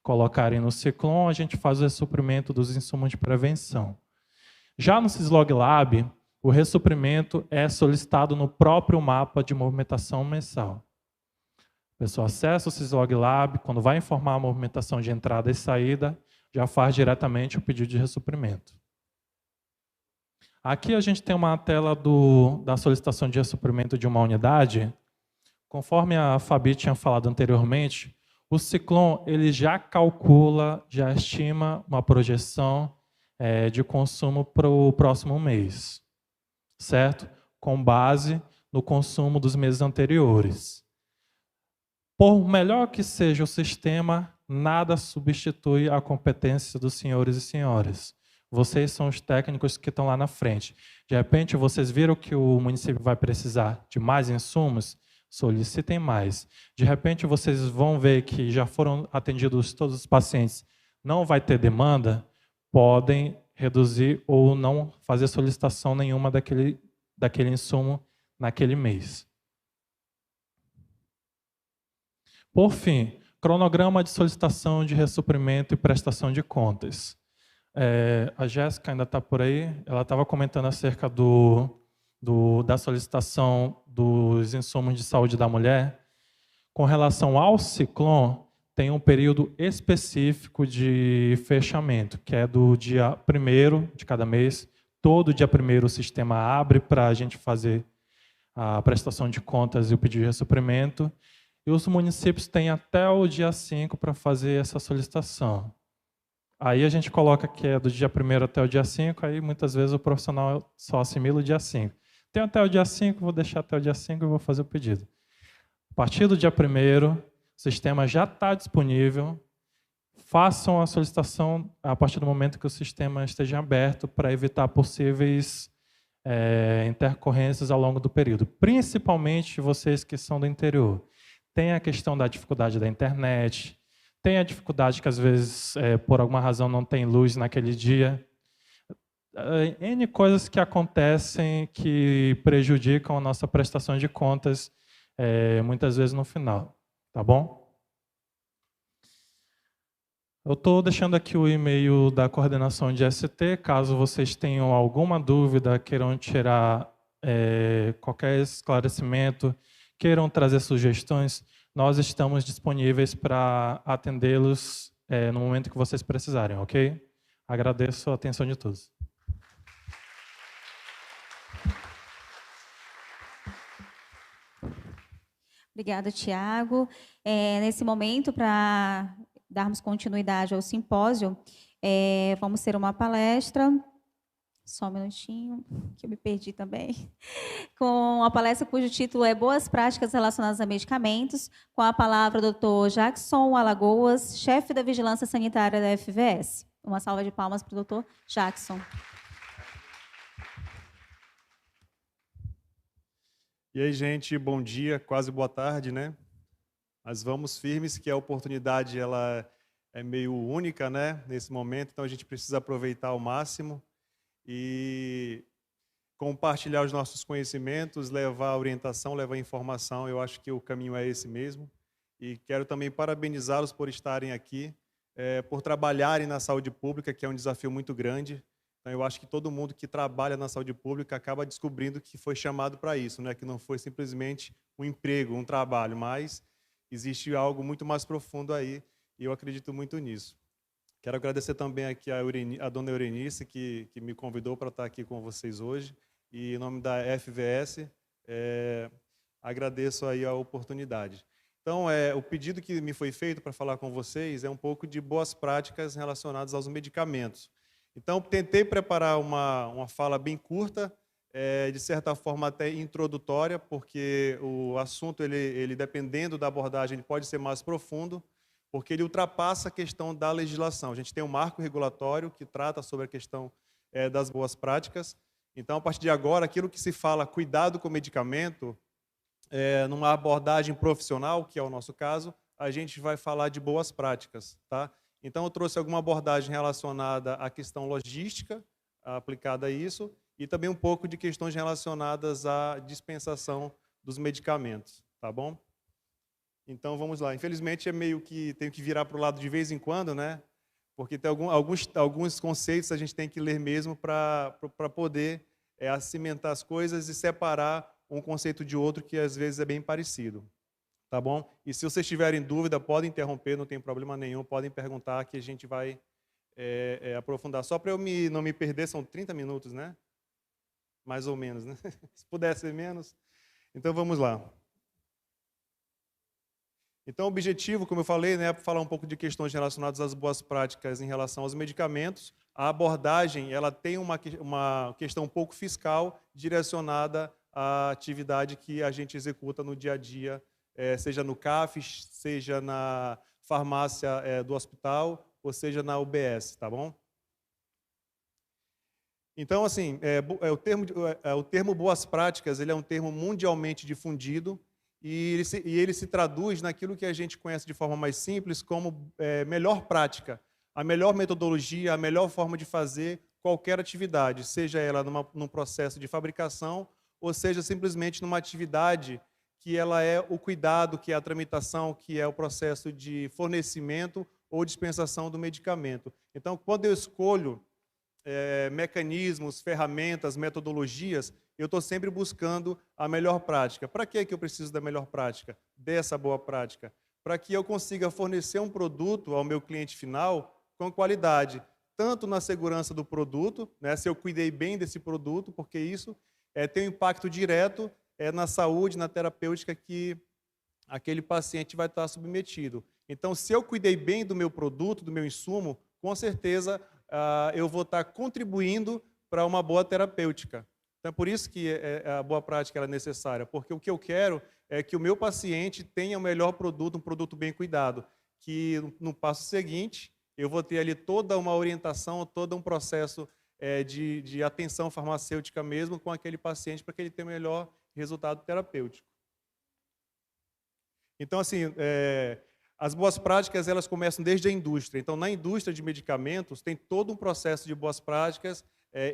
colocarem no Ciclone, a gente faz o ressuprimento dos insumos de prevenção. Já no Syslog Lab, o ressuprimento é solicitado no próprio mapa de movimentação mensal. A pessoa acessa o Syslog Lab, quando vai informar a movimentação de entrada e saída, já faz diretamente o pedido de ressuprimento. Aqui a gente tem uma tela da solicitação de ressuprimento de uma unidade, Conforme a Fabi tinha falado anteriormente, o Ciclon ele já calcula, já estima uma projeção de consumo para o próximo mês, certo? Com base no consumo dos meses anteriores. Por melhor que seja o sistema, nada substitui a competência dos senhores e senhoras. Vocês são os técnicos que estão lá na frente. De repente, vocês viram que o município vai precisar de mais insumos? Solicitem mais. De repente, vocês vão ver que já foram atendidos todos os pacientes, não vai ter demanda, podem reduzir ou não fazer solicitação nenhuma daquele insumo naquele mês. Por fim, cronograma de solicitação de ressuprimento e prestação de contas. A Jéssica ainda está por aí, ela estava comentando acerca da solicitação dos insumos de saúde da mulher. Com relação ao Ciclon, tem um período específico de fechamento, que é do dia 1º de cada mês. Todo dia 1º o sistema abre para a gente fazer a prestação de contas e o pedido de ressuprimento. E os municípios têm até o dia 5 para fazer essa solicitação. Aí a gente coloca que é do dia 1º até o dia 5, aí muitas vezes o profissional só assimila o dia 5. Tem até o dia 5, vou deixar até o dia 5 e vou fazer o pedido. A partir do dia 1º, o sistema já está disponível. Façam a solicitação a partir do momento que o sistema esteja aberto para evitar possíveis intercorrências ao longo do período. Principalmente vocês que são do interior. Tem a questão da dificuldade da internet, tem a dificuldade que às vezes, por alguma razão, não tem luz naquele dia. N coisas que acontecem que prejudicam a nossa prestação de contas, muitas vezes no final. Tá bom? Eu estou deixando aqui o e-mail da coordenação de ST, caso vocês tenham alguma dúvida, queiram tirar qualquer esclarecimento, queiram trazer sugestões, nós estamos disponíveis para atendê-los no momento que vocês precisarem, ok? Agradeço a atenção de todos. Obrigada, Tiago. Nesse momento, para darmos continuidade ao simpósio, vamos ter uma palestra. Só um minutinho, que eu me perdi também. Com a palestra cujo título é Boas Práticas Relacionadas a Medicamentos, com a palavra do Dr. Jackson Alagoas, chefe da Vigilância Sanitária da FVS. Uma salva de palmas para o Dr. Jackson. E aí, gente, bom dia, quase boa tarde, né? Mas vamos firmes, que a oportunidade ela é meio única, né, nesse momento, então a gente precisa aproveitar ao máximo e compartilhar os nossos conhecimentos, levar orientação, levar informação. Eu acho que o caminho é esse mesmo. E quero também parabenizá-los por estarem aqui, por trabalharem na saúde pública, que é um desafio muito grande. Então, eu acho que todo mundo que trabalha na saúde pública acaba descobrindo que foi chamado para isso, né? Que não foi simplesmente um emprego, um trabalho, mas existe algo muito mais profundo aí, e eu acredito muito nisso. Quero agradecer também aqui a dona Eurenice, que me convidou para estar aqui com vocês hoje, e em nome da FVS, agradeço aí a oportunidade. Então, o pedido que me foi feito para falar com vocês é um pouco de boas práticas relacionadas aos medicamentos. Então, tentei preparar uma fala bem curta, de certa forma até introdutória, porque o assunto, ele dependendo da abordagem, ele pode ser mais profundo, porque ele ultrapassa a questão da legislação. A gente tem um marco regulatório que trata sobre a questão das boas práticas. Então, a partir de agora, aquilo que se fala cuidado com o medicamento, numa abordagem profissional, que é o nosso caso, a gente vai falar de boas práticas, tá? Então, eu trouxe alguma abordagem relacionada à questão logística, aplicada a isso, e também um pouco de questões relacionadas à dispensação dos medicamentos, tá bom? Então, vamos lá. Infelizmente, é meio que tenho que virar para o lado de vez em quando, né? Porque tem alguns conceitos a gente tem que ler mesmo para poder acimentar as coisas e separar um conceito de outro que às vezes é bem parecido. Tá bom? E se vocês tiverem dúvida, podem interromper, não tem problema nenhum, podem perguntar que a gente vai aprofundar. Só para eu não me perder, são 30 minutos, né? Mais ou menos, né? Se puder ser menos. Então, vamos lá. Então, o objetivo, como eu falei, né, é falar um pouco de questões relacionadas às boas práticas em relação aos medicamentos. A abordagem, ela tem uma questão um pouco fiscal direcionada à atividade que a gente executa no dia a dia, seja no CAFES, seja na farmácia do hospital, ou seja na UBS, tá bom? Então, assim, o termo boas práticas, ele é um termo mundialmente difundido, e ele se traduz naquilo que a gente conhece de forma mais simples como melhor prática, a melhor metodologia, a melhor forma de fazer qualquer atividade, seja ela num processo de fabricação ou seja simplesmente numa atividade que ela é o cuidado, que é a tramitação, que é o processo de fornecimento ou dispensação do medicamento. Então, quando eu escolho mecanismos, ferramentas, metodologias, eu estou sempre buscando a melhor prática. Para que eu preciso da melhor prática? Dessa boa prática. Para que eu consiga fornecer um produto ao meu cliente final com qualidade, tanto na segurança do produto, né, se eu cuidei bem desse produto, porque isso tem um impacto direto na saúde, na terapêutica que aquele paciente vai estar submetido. Então, se eu cuidei bem do meu produto, do meu insumo, com certeza eu vou estar contribuindo para uma boa terapêutica. Então, é por isso que a boa prática é necessária, porque o que eu quero é que o meu paciente tenha o melhor produto, um produto bem cuidado, que no passo seguinte eu vou ter ali toda uma orientação, todo um processo de atenção farmacêutica mesmo com aquele paciente para que ele tenha o melhor resultado terapêutico. Então, assim, as boas práticas elas começam desde a indústria. Então, na indústria de medicamentos, tem todo um processo de boas práticas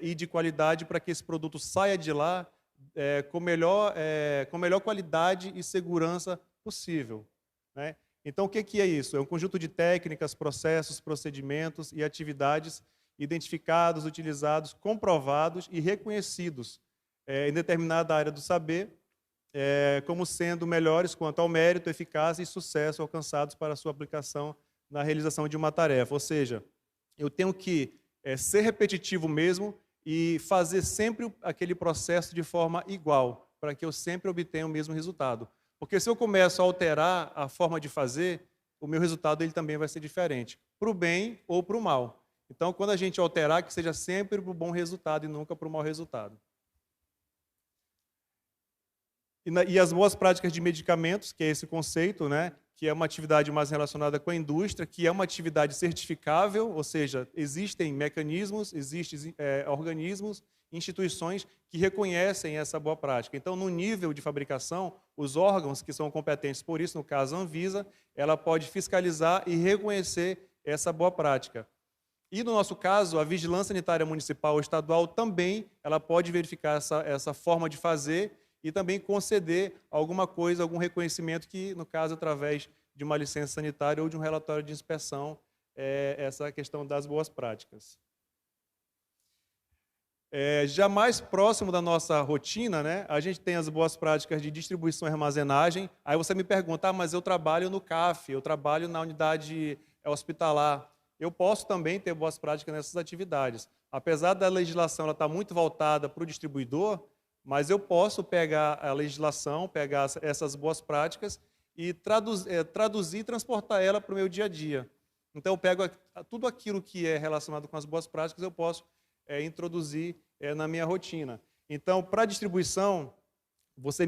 e de qualidade para que esse produto saia de lá com melhor qualidade e segurança possível, né? Então, o que é isso? É um conjunto de técnicas, processos, procedimentos e atividades identificados, utilizados, comprovados e reconhecidos em determinada área do saber, como sendo melhores quanto ao mérito, eficácia e sucesso alcançados para a sua aplicação na realização de uma tarefa. Ou seja, eu tenho que ser repetitivo mesmo e fazer sempre aquele processo de forma igual, para que eu sempre obtenha o mesmo resultado. Porque se eu começo a alterar a forma de fazer, o meu resultado ele também vai ser diferente, para o bem ou para o mal. Então, quando a gente alterar, que seja sempre para o bom resultado e nunca para o mau resultado. E as boas práticas de medicamentos, que é esse conceito, né, que é uma atividade mais relacionada com a indústria, que é uma atividade certificável, ou seja, existem mecanismos, existem organismos, instituições que reconhecem essa boa prática. Então, no nível de fabricação, os órgãos que são competentes por isso, no caso a Anvisa, ela pode fiscalizar e reconhecer essa boa prática. E no nosso caso, a Vigilância Sanitária Municipal ou Estadual também ela pode verificar essa forma de fazer e também conceder alguma coisa, algum reconhecimento que, no caso, através de uma licença sanitária ou de um relatório de inspeção, essa questão das boas práticas. Já mais próximo da nossa rotina, né, a gente tem as boas práticas de distribuição e armazenagem. Aí você me pergunta, mas eu trabalho no CAF, eu trabalho na unidade hospitalar. Eu posso também ter boas práticas nessas atividades. Apesar da legislação ela estar muito voltada para o distribuidor, mas eu posso pegar a legislação, pegar essas boas práticas e traduzir e transportar ela para o meu dia a dia. Então, eu pego tudo aquilo que é relacionado com as boas práticas, eu posso introduzir na minha rotina. Então, para distribuição,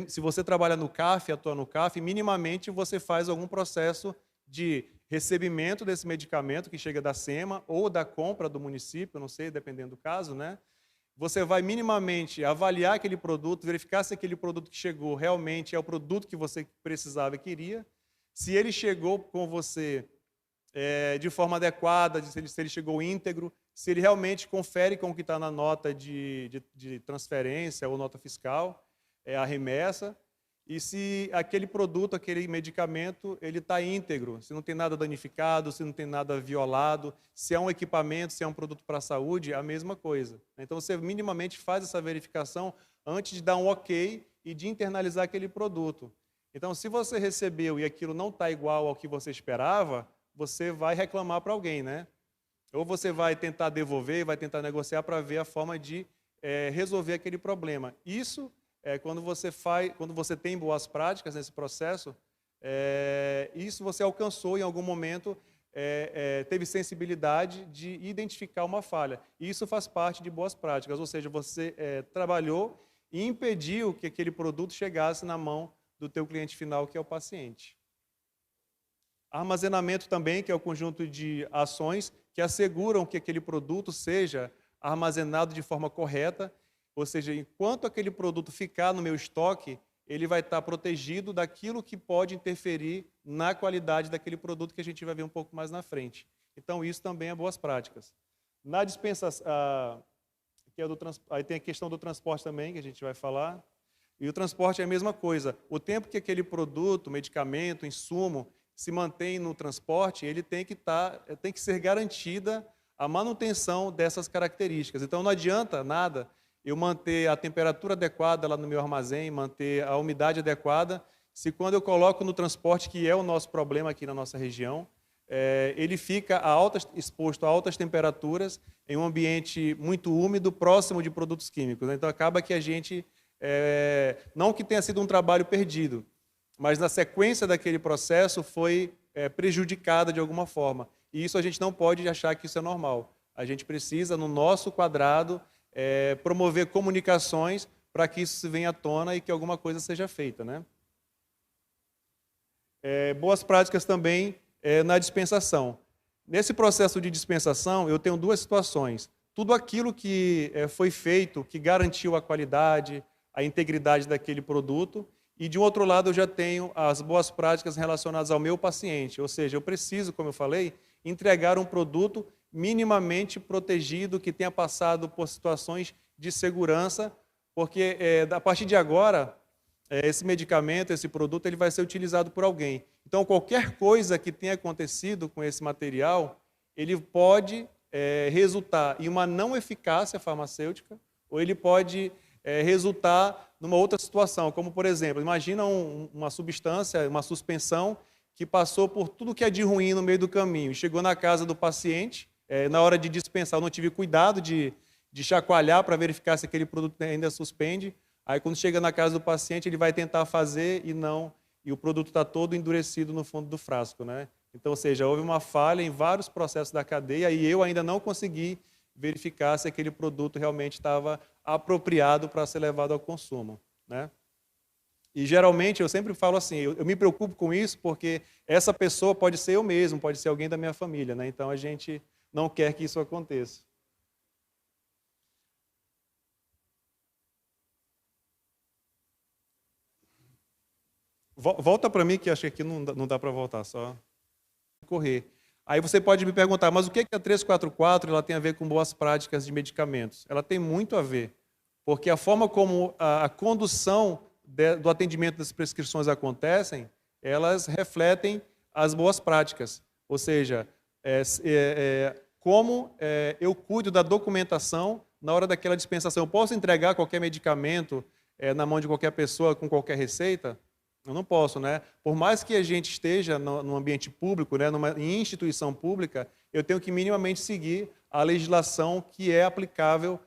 se você trabalha no CAF, atua no CAF, minimamente você faz algum processo de recebimento desse medicamento que chega da SEMA ou da compra do município, não sei, dependendo do caso, né? Você vai minimamente avaliar aquele produto, verificar se aquele produto que chegou realmente é o produto que você precisava e queria, se ele chegou com você de forma adequada, se ele chegou íntegro, se ele realmente confere com o que está na nota de transferência ou nota fiscal, a remessa, e se aquele produto, aquele medicamento, ele está íntegro, se não tem nada danificado, se não tem nada violado, se é um equipamento, se é um produto para a saúde, é a mesma coisa. Então, você minimamente faz essa verificação antes de dar um ok e de internalizar aquele produto. Então, se você recebeu e aquilo não está igual ao que você esperava, você vai reclamar para alguém, né? Ou você vai tentar devolver, vai tentar negociar para ver a forma de resolver aquele problema. Isso quando você tem boas práticas nesse processo, isso você alcançou em algum momento, teve sensibilidade de identificar uma falha. E isso faz parte de boas práticas, ou seja, você trabalhou e impediu que aquele produto chegasse na mão do teu cliente final, que é o paciente. Armazenamento também, que é o conjunto de ações que asseguram que aquele produto seja armazenado de forma correta, ou seja, enquanto aquele produto ficar no meu estoque, ele vai estar protegido daquilo que pode interferir na qualidade daquele produto, que a gente vai ver um pouco mais na frente. Então, isso também é boas práticas. Na dispensação, aí tem a questão do transporte também, que a gente vai falar. E o transporte é a mesma coisa. O tempo que aquele produto, medicamento, insumo, se mantém no transporte, ele tem que ser garantida a manutenção dessas características. Então, não adianta nada eu manter a temperatura adequada lá no meu armazém, manter a umidade adequada, se quando eu coloco no transporte, que é o nosso problema aqui na nossa região, ele fica exposto a altas temperaturas, em um ambiente muito úmido, próximo de produtos químicos. Então, acaba que a gente, não que tenha sido um trabalho perdido, mas na sequência daquele processo foi prejudicada de alguma forma. E isso a gente não pode achar que isso é normal. A gente precisa, no nosso quadrado, promover comunicações para que isso venha à tona e que alguma coisa seja feita, né? Boas práticas também na dispensação. Nesse processo de dispensação, eu tenho duas situações. Tudo aquilo que foi feito, que garantiu a qualidade, a integridade daquele produto, e, de um outro lado, eu já tenho as boas práticas relacionadas ao meu paciente. Ou seja, eu preciso, como eu falei, entregar um produto minimamente protegido, que tenha passado por situações de segurança, porque, a partir de agora, esse medicamento, esse produto, ele vai ser utilizado por alguém. Então, qualquer coisa que tenha acontecido com esse material, ele pode resultar em uma não eficácia farmacêutica, ou ele pode resultar numa outra situação, como, por exemplo, imagina uma substância, uma suspensão, que passou por tudo que é de ruim no meio do caminho, chegou na casa do paciente, na hora de dispensar, eu não tive cuidado de chacoalhar para verificar se aquele produto ainda suspende, aí quando chega na casa do paciente, ele vai tentar fazer e o produto está todo endurecido no fundo do frasco, né? Então, ou seja, houve uma falha em vários processos da cadeia e eu ainda não consegui verificar se aquele produto realmente estava apropriado para ser levado ao consumo, né? E geralmente eu sempre falo assim, eu me preocupo com isso porque essa pessoa pode ser eu mesmo, pode ser alguém da minha família, né? Então a gente não quer que isso aconteça. Volta para mim, que acho que aqui não dá para voltar, só correr. Aí você pode me perguntar, mas o que a 344 ela tem a ver com boas práticas de medicamentos? Ela tem muito a ver, porque a forma como a condução do atendimento das prescrições acontecem, elas refletem as boas práticas. Ou seja, como eu cuido da documentação na hora daquela dispensação. Eu posso entregar qualquer medicamento na mão de qualquer pessoa com qualquer receita? Eu não posso, né? Por mais que a gente esteja no ambiente público, né, em instituição pública, eu tenho que minimamente seguir a legislação que é aplicável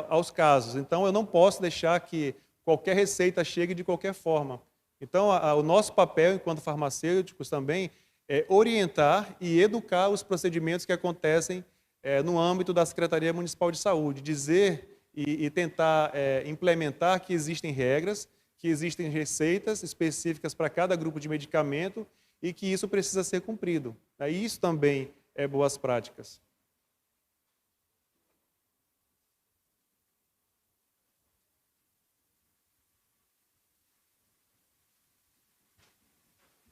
aos casos. Então, eu não posso deixar que qualquer receita chegue de qualquer forma. Então, o nosso papel, enquanto farmacêuticos, também é orientar e educar os procedimentos que acontecem no âmbito da Secretaria Municipal de Saúde, dizer e tentar implementar que existem regras, que existem receitas específicas para cada grupo de medicamento e que isso precisa ser cumprido. E isso também é boas práticas.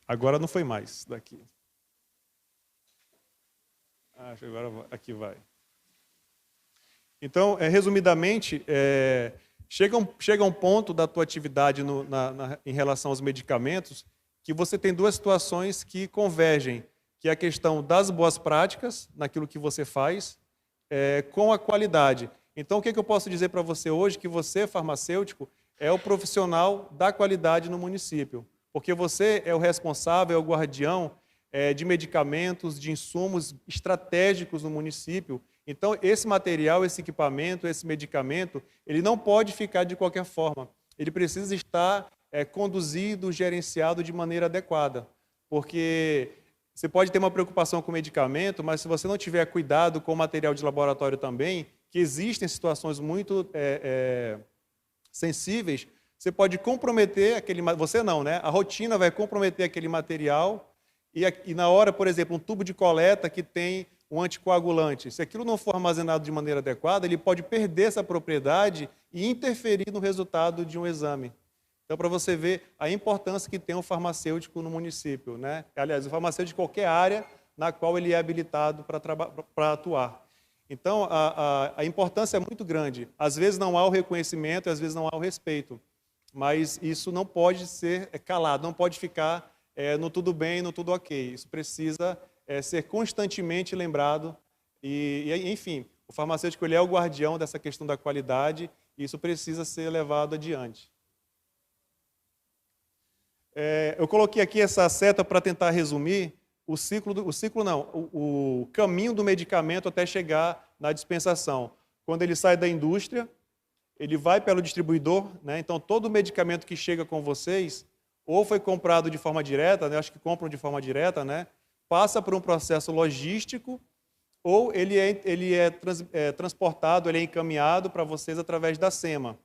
Agora não foi mais daqui. Acho que agora aqui vai. Então, resumidamente, chega um ponto da tua atividade em relação aos medicamentos que você tem duas situações que convergem, que é a questão das boas práticas, naquilo que você faz, com a qualidade. Então, o que eu posso dizer para você hoje? Que você, farmacêutico, é o profissional da qualidade no município, porque você é o responsável, é o guardião de medicamentos, de insumos estratégicos no município. Então, esse material, esse equipamento, esse medicamento, ele não pode ficar de qualquer forma. Ele precisa estar conduzido, gerenciado de maneira adequada. Porque você pode ter uma preocupação com o medicamento, mas se você não tiver cuidado com o material de laboratório também, que existem situações muito sensíveis, você pode comprometer aquele... Você não, né? A rotina vai comprometer aquele material e na hora, por exemplo, um tubo de coleta que tem um anticoagulante, se aquilo não for armazenado de maneira adequada, ele pode perder essa propriedade e interferir no resultado de um exame. Então, para você ver a importância que tem o farmacêutico no município, né? Aliás, o farmacêutico de qualquer área na qual ele é habilitado para atuar. Então, a importância é muito grande. Às vezes não há o reconhecimento, às vezes não há o respeito. Mas isso não pode ser calado, não pode ficar no tudo bem, no tudo ok. Isso precisa ser constantemente lembrado. Enfim, o farmacêutico ele é o guardião dessa questão da qualidade e isso precisa ser levado adiante. Eu coloquei aqui essa seta para tentar resumir o caminho do medicamento até chegar na dispensação. Quando ele sai da indústria, ele vai pelo distribuidor, né? Então todo medicamento que chega com vocês, ou foi comprado de forma direta, né? Acho que compram de forma direta, né? Passa por um processo logístico, ou ele é transportado, ele é encaminhado para vocês através da SEMA.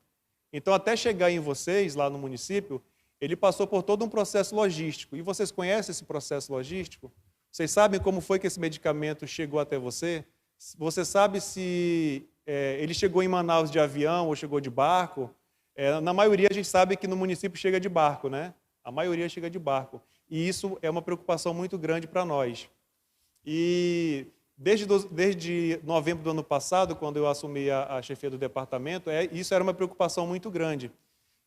Então até chegar em vocês, lá no município, ele passou por todo um processo logístico. E vocês conhecem esse processo logístico? Vocês sabem como foi que esse medicamento chegou até você? Você sabe se ele chegou em Manaus de avião ou chegou de barco? Na maioria a gente sabe que no município chega de barco, né? A maioria chega de barco. E isso é uma preocupação muito grande para nós. E desde novembro do ano passado, quando eu assumi a chefia do departamento, isso era uma preocupação muito grande.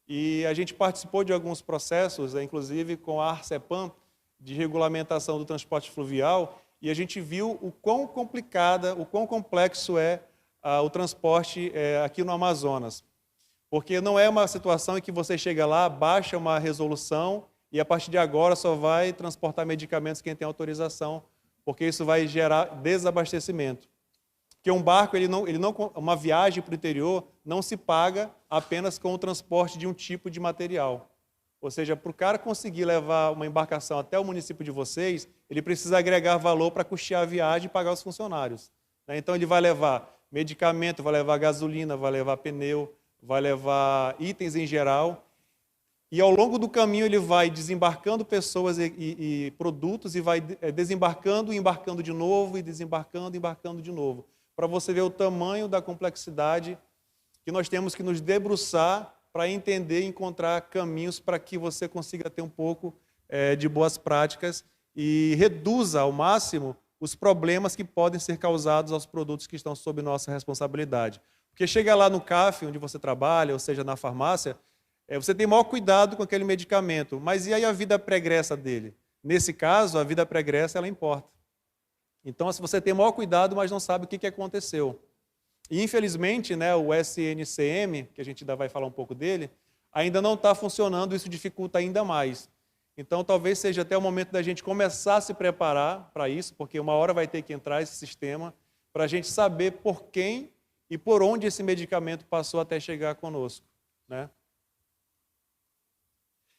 E a gente participou de alguns processos, inclusive com a Arcepam, de regulamentação do transporte fluvial, e a gente viu o quão complicada, o quão complexo é o transporte aqui no Amazonas. Porque não é uma situação em que você chega lá, baixa uma resolução e a partir de agora só vai transportar medicamentos quem tem autorização, porque isso vai gerar desabastecimento. Porque um barco, uma viagem para o interior não se paga apenas com o transporte de um tipo de material. Ou seja, para o cara conseguir levar uma embarcação até o município de vocês, ele precisa agregar valor para custear a viagem e pagar os funcionários. Então ele vai levar medicamento, vai levar gasolina, vai levar pneu, vai levar itens em geral. E ao longo do caminho ele vai desembarcando pessoas e produtos e vai desembarcando e embarcando de novo e desembarcando e embarcando de novo. Para você ver o tamanho da complexidade que nós temos que nos debruçar para entender e encontrar caminhos para que você consiga ter um pouco de boas práticas e reduza ao máximo os problemas que podem ser causados aos produtos que estão sob nossa responsabilidade. Porque chega lá no CAF, onde você trabalha, ou seja, na farmácia, você tem maior cuidado com aquele medicamento, mas e aí a vida pregressa dele? Nesse caso, a vida pregressa, ela importa. Então, se você tem maior cuidado, mas não sabe o que aconteceu. E, infelizmente, né, o SNCM, que a gente ainda vai falar um pouco dele, ainda não está funcionando, isso dificulta ainda mais. Então, talvez seja até o momento da gente começar a se preparar para isso, porque uma hora vai ter que entrar esse sistema, para a gente saber por quem e por onde esse medicamento passou até chegar conosco, né?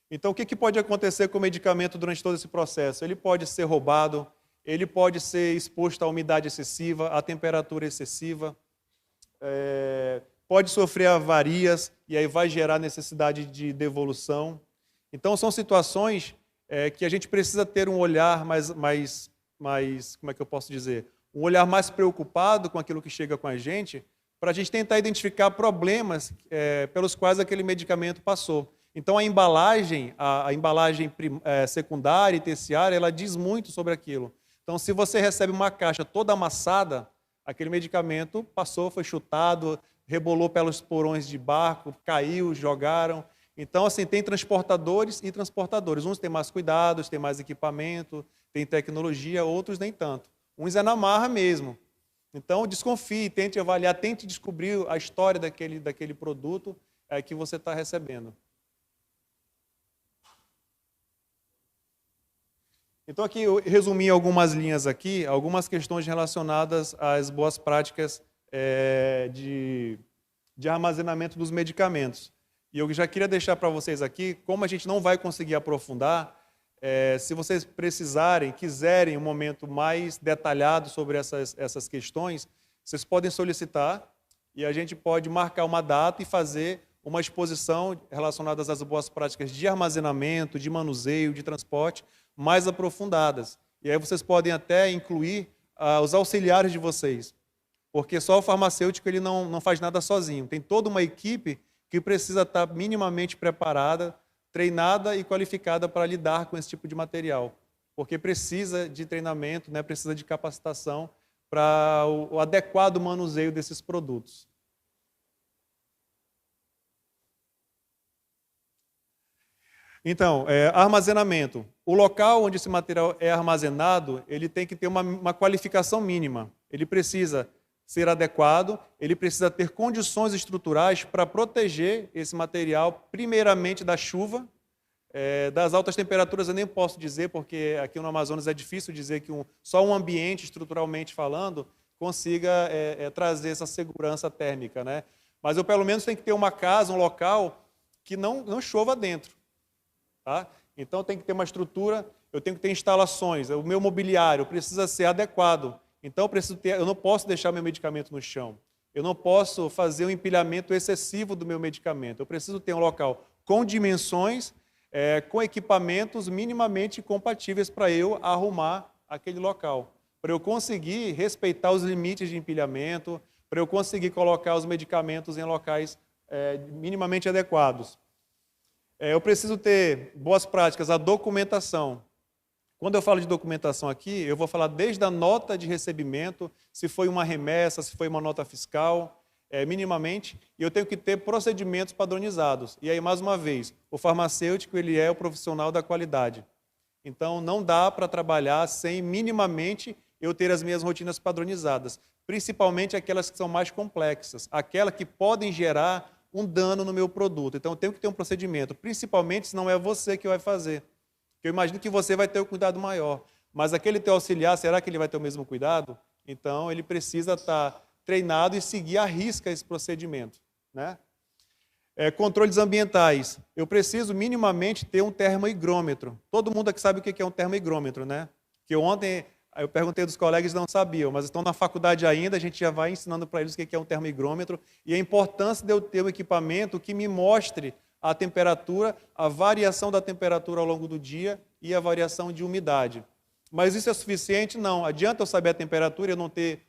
Então, o que pode acontecer com o medicamento durante todo esse processo? Ele pode ser roubado, ele pode ser exposto à umidade excessiva, à temperatura excessiva, pode sofrer avarias e aí vai gerar necessidade de devolução. Então, são situações que a gente precisa ter um olhar mais, como é que eu posso dizer? Um olhar mais preocupado com aquilo que chega com a gente, para a gente tentar identificar problemas pelos quais aquele medicamento passou. Então, a embalagem secundária e terciária, ela diz muito sobre aquilo. Então, se você recebe uma caixa toda amassada, aquele medicamento passou, foi chutado, rebolou pelos porões de barco, caiu, jogaram. Então, assim, tem transportadores e transportadores. Uns têm mais cuidados, têm mais equipamento, têm tecnologia, outros nem tanto. Uns é na marra mesmo. Então, desconfie, tente avaliar, tente descobrir a história daquele produto que você está recebendo. Então, aqui eu resumi algumas linhas aqui, algumas questões relacionadas às boas práticas de armazenamento dos medicamentos. E eu já queria deixar para vocês aqui, como a gente não vai conseguir aprofundar, se vocês precisarem, quiserem um momento mais detalhado sobre essas questões, vocês podem solicitar e a gente pode marcar uma data e fazer uma exposição relacionada às boas práticas de armazenamento, de manuseio, de transporte, mais aprofundadas. E aí vocês podem até incluir os auxiliares de vocês, porque só o farmacêutico ele não faz nada sozinho. Tem toda uma equipe que precisa estar minimamente preparada, treinada e qualificada para lidar com esse tipo de material, porque precisa de treinamento, né, precisa de capacitação para o adequado manuseio desses produtos. Então, armazenamento. O local onde esse material é armazenado, ele tem que ter uma qualificação mínima. Ele precisa ser adequado, ele precisa ter condições estruturais para proteger esse material, primeiramente da chuva, das altas temperaturas eu nem posso dizer, porque aqui no Amazonas é difícil dizer que só um ambiente, estruturalmente falando, consiga trazer essa segurança térmica, né? Mas eu pelo menos tenho que ter uma casa, um local que não chova dentro. Tá? Então tem que ter uma estrutura, eu tenho que ter instalações, o meu mobiliário precisa ser adequado. Então eu não posso deixar meu medicamento no chão. Eu não posso fazer um empilhamento excessivo do meu medicamento. Eu preciso ter um local com dimensões, com equipamentos minimamente compatíveis para eu arrumar aquele local. Para eu conseguir respeitar os limites de empilhamento, para eu conseguir colocar os medicamentos em locais minimamente adequados. Eu preciso ter boas práticas, a documentação. Quando eu falo de documentação aqui, eu vou falar desde a nota de recebimento, se foi uma remessa, se foi uma nota fiscal, minimamente, e eu tenho que ter procedimentos padronizados. E aí, mais uma vez, o farmacêutico ele é o profissional da qualidade. Então, não dá para trabalhar sem minimamente eu ter as minhas rotinas padronizadas, principalmente aquelas que são mais complexas, aquelas que podem gerar um dano no meu produto. Então, eu tenho que ter um procedimento, principalmente se não é você que vai fazer. Eu imagino que você vai ter o cuidado maior, mas aquele teu auxiliar, será que ele vai ter o mesmo cuidado? Então, ele precisa estar treinado e seguir à risca esse procedimento, né? Controles ambientais. Eu preciso minimamente ter um termohigrômetro. Todo mundo aqui sabe o que é um termohigrômetro, né? Que ontem eu perguntei dos colegas e não sabiam, mas estão na faculdade ainda, a gente já vai ensinando para eles o que é um termohigrômetro e a importância de eu ter um equipamento que me mostre a temperatura, a variação da temperatura ao longo do dia e a variação de umidade. Mas isso é suficiente? Não. Adianta eu saber a temperatura e eu não ter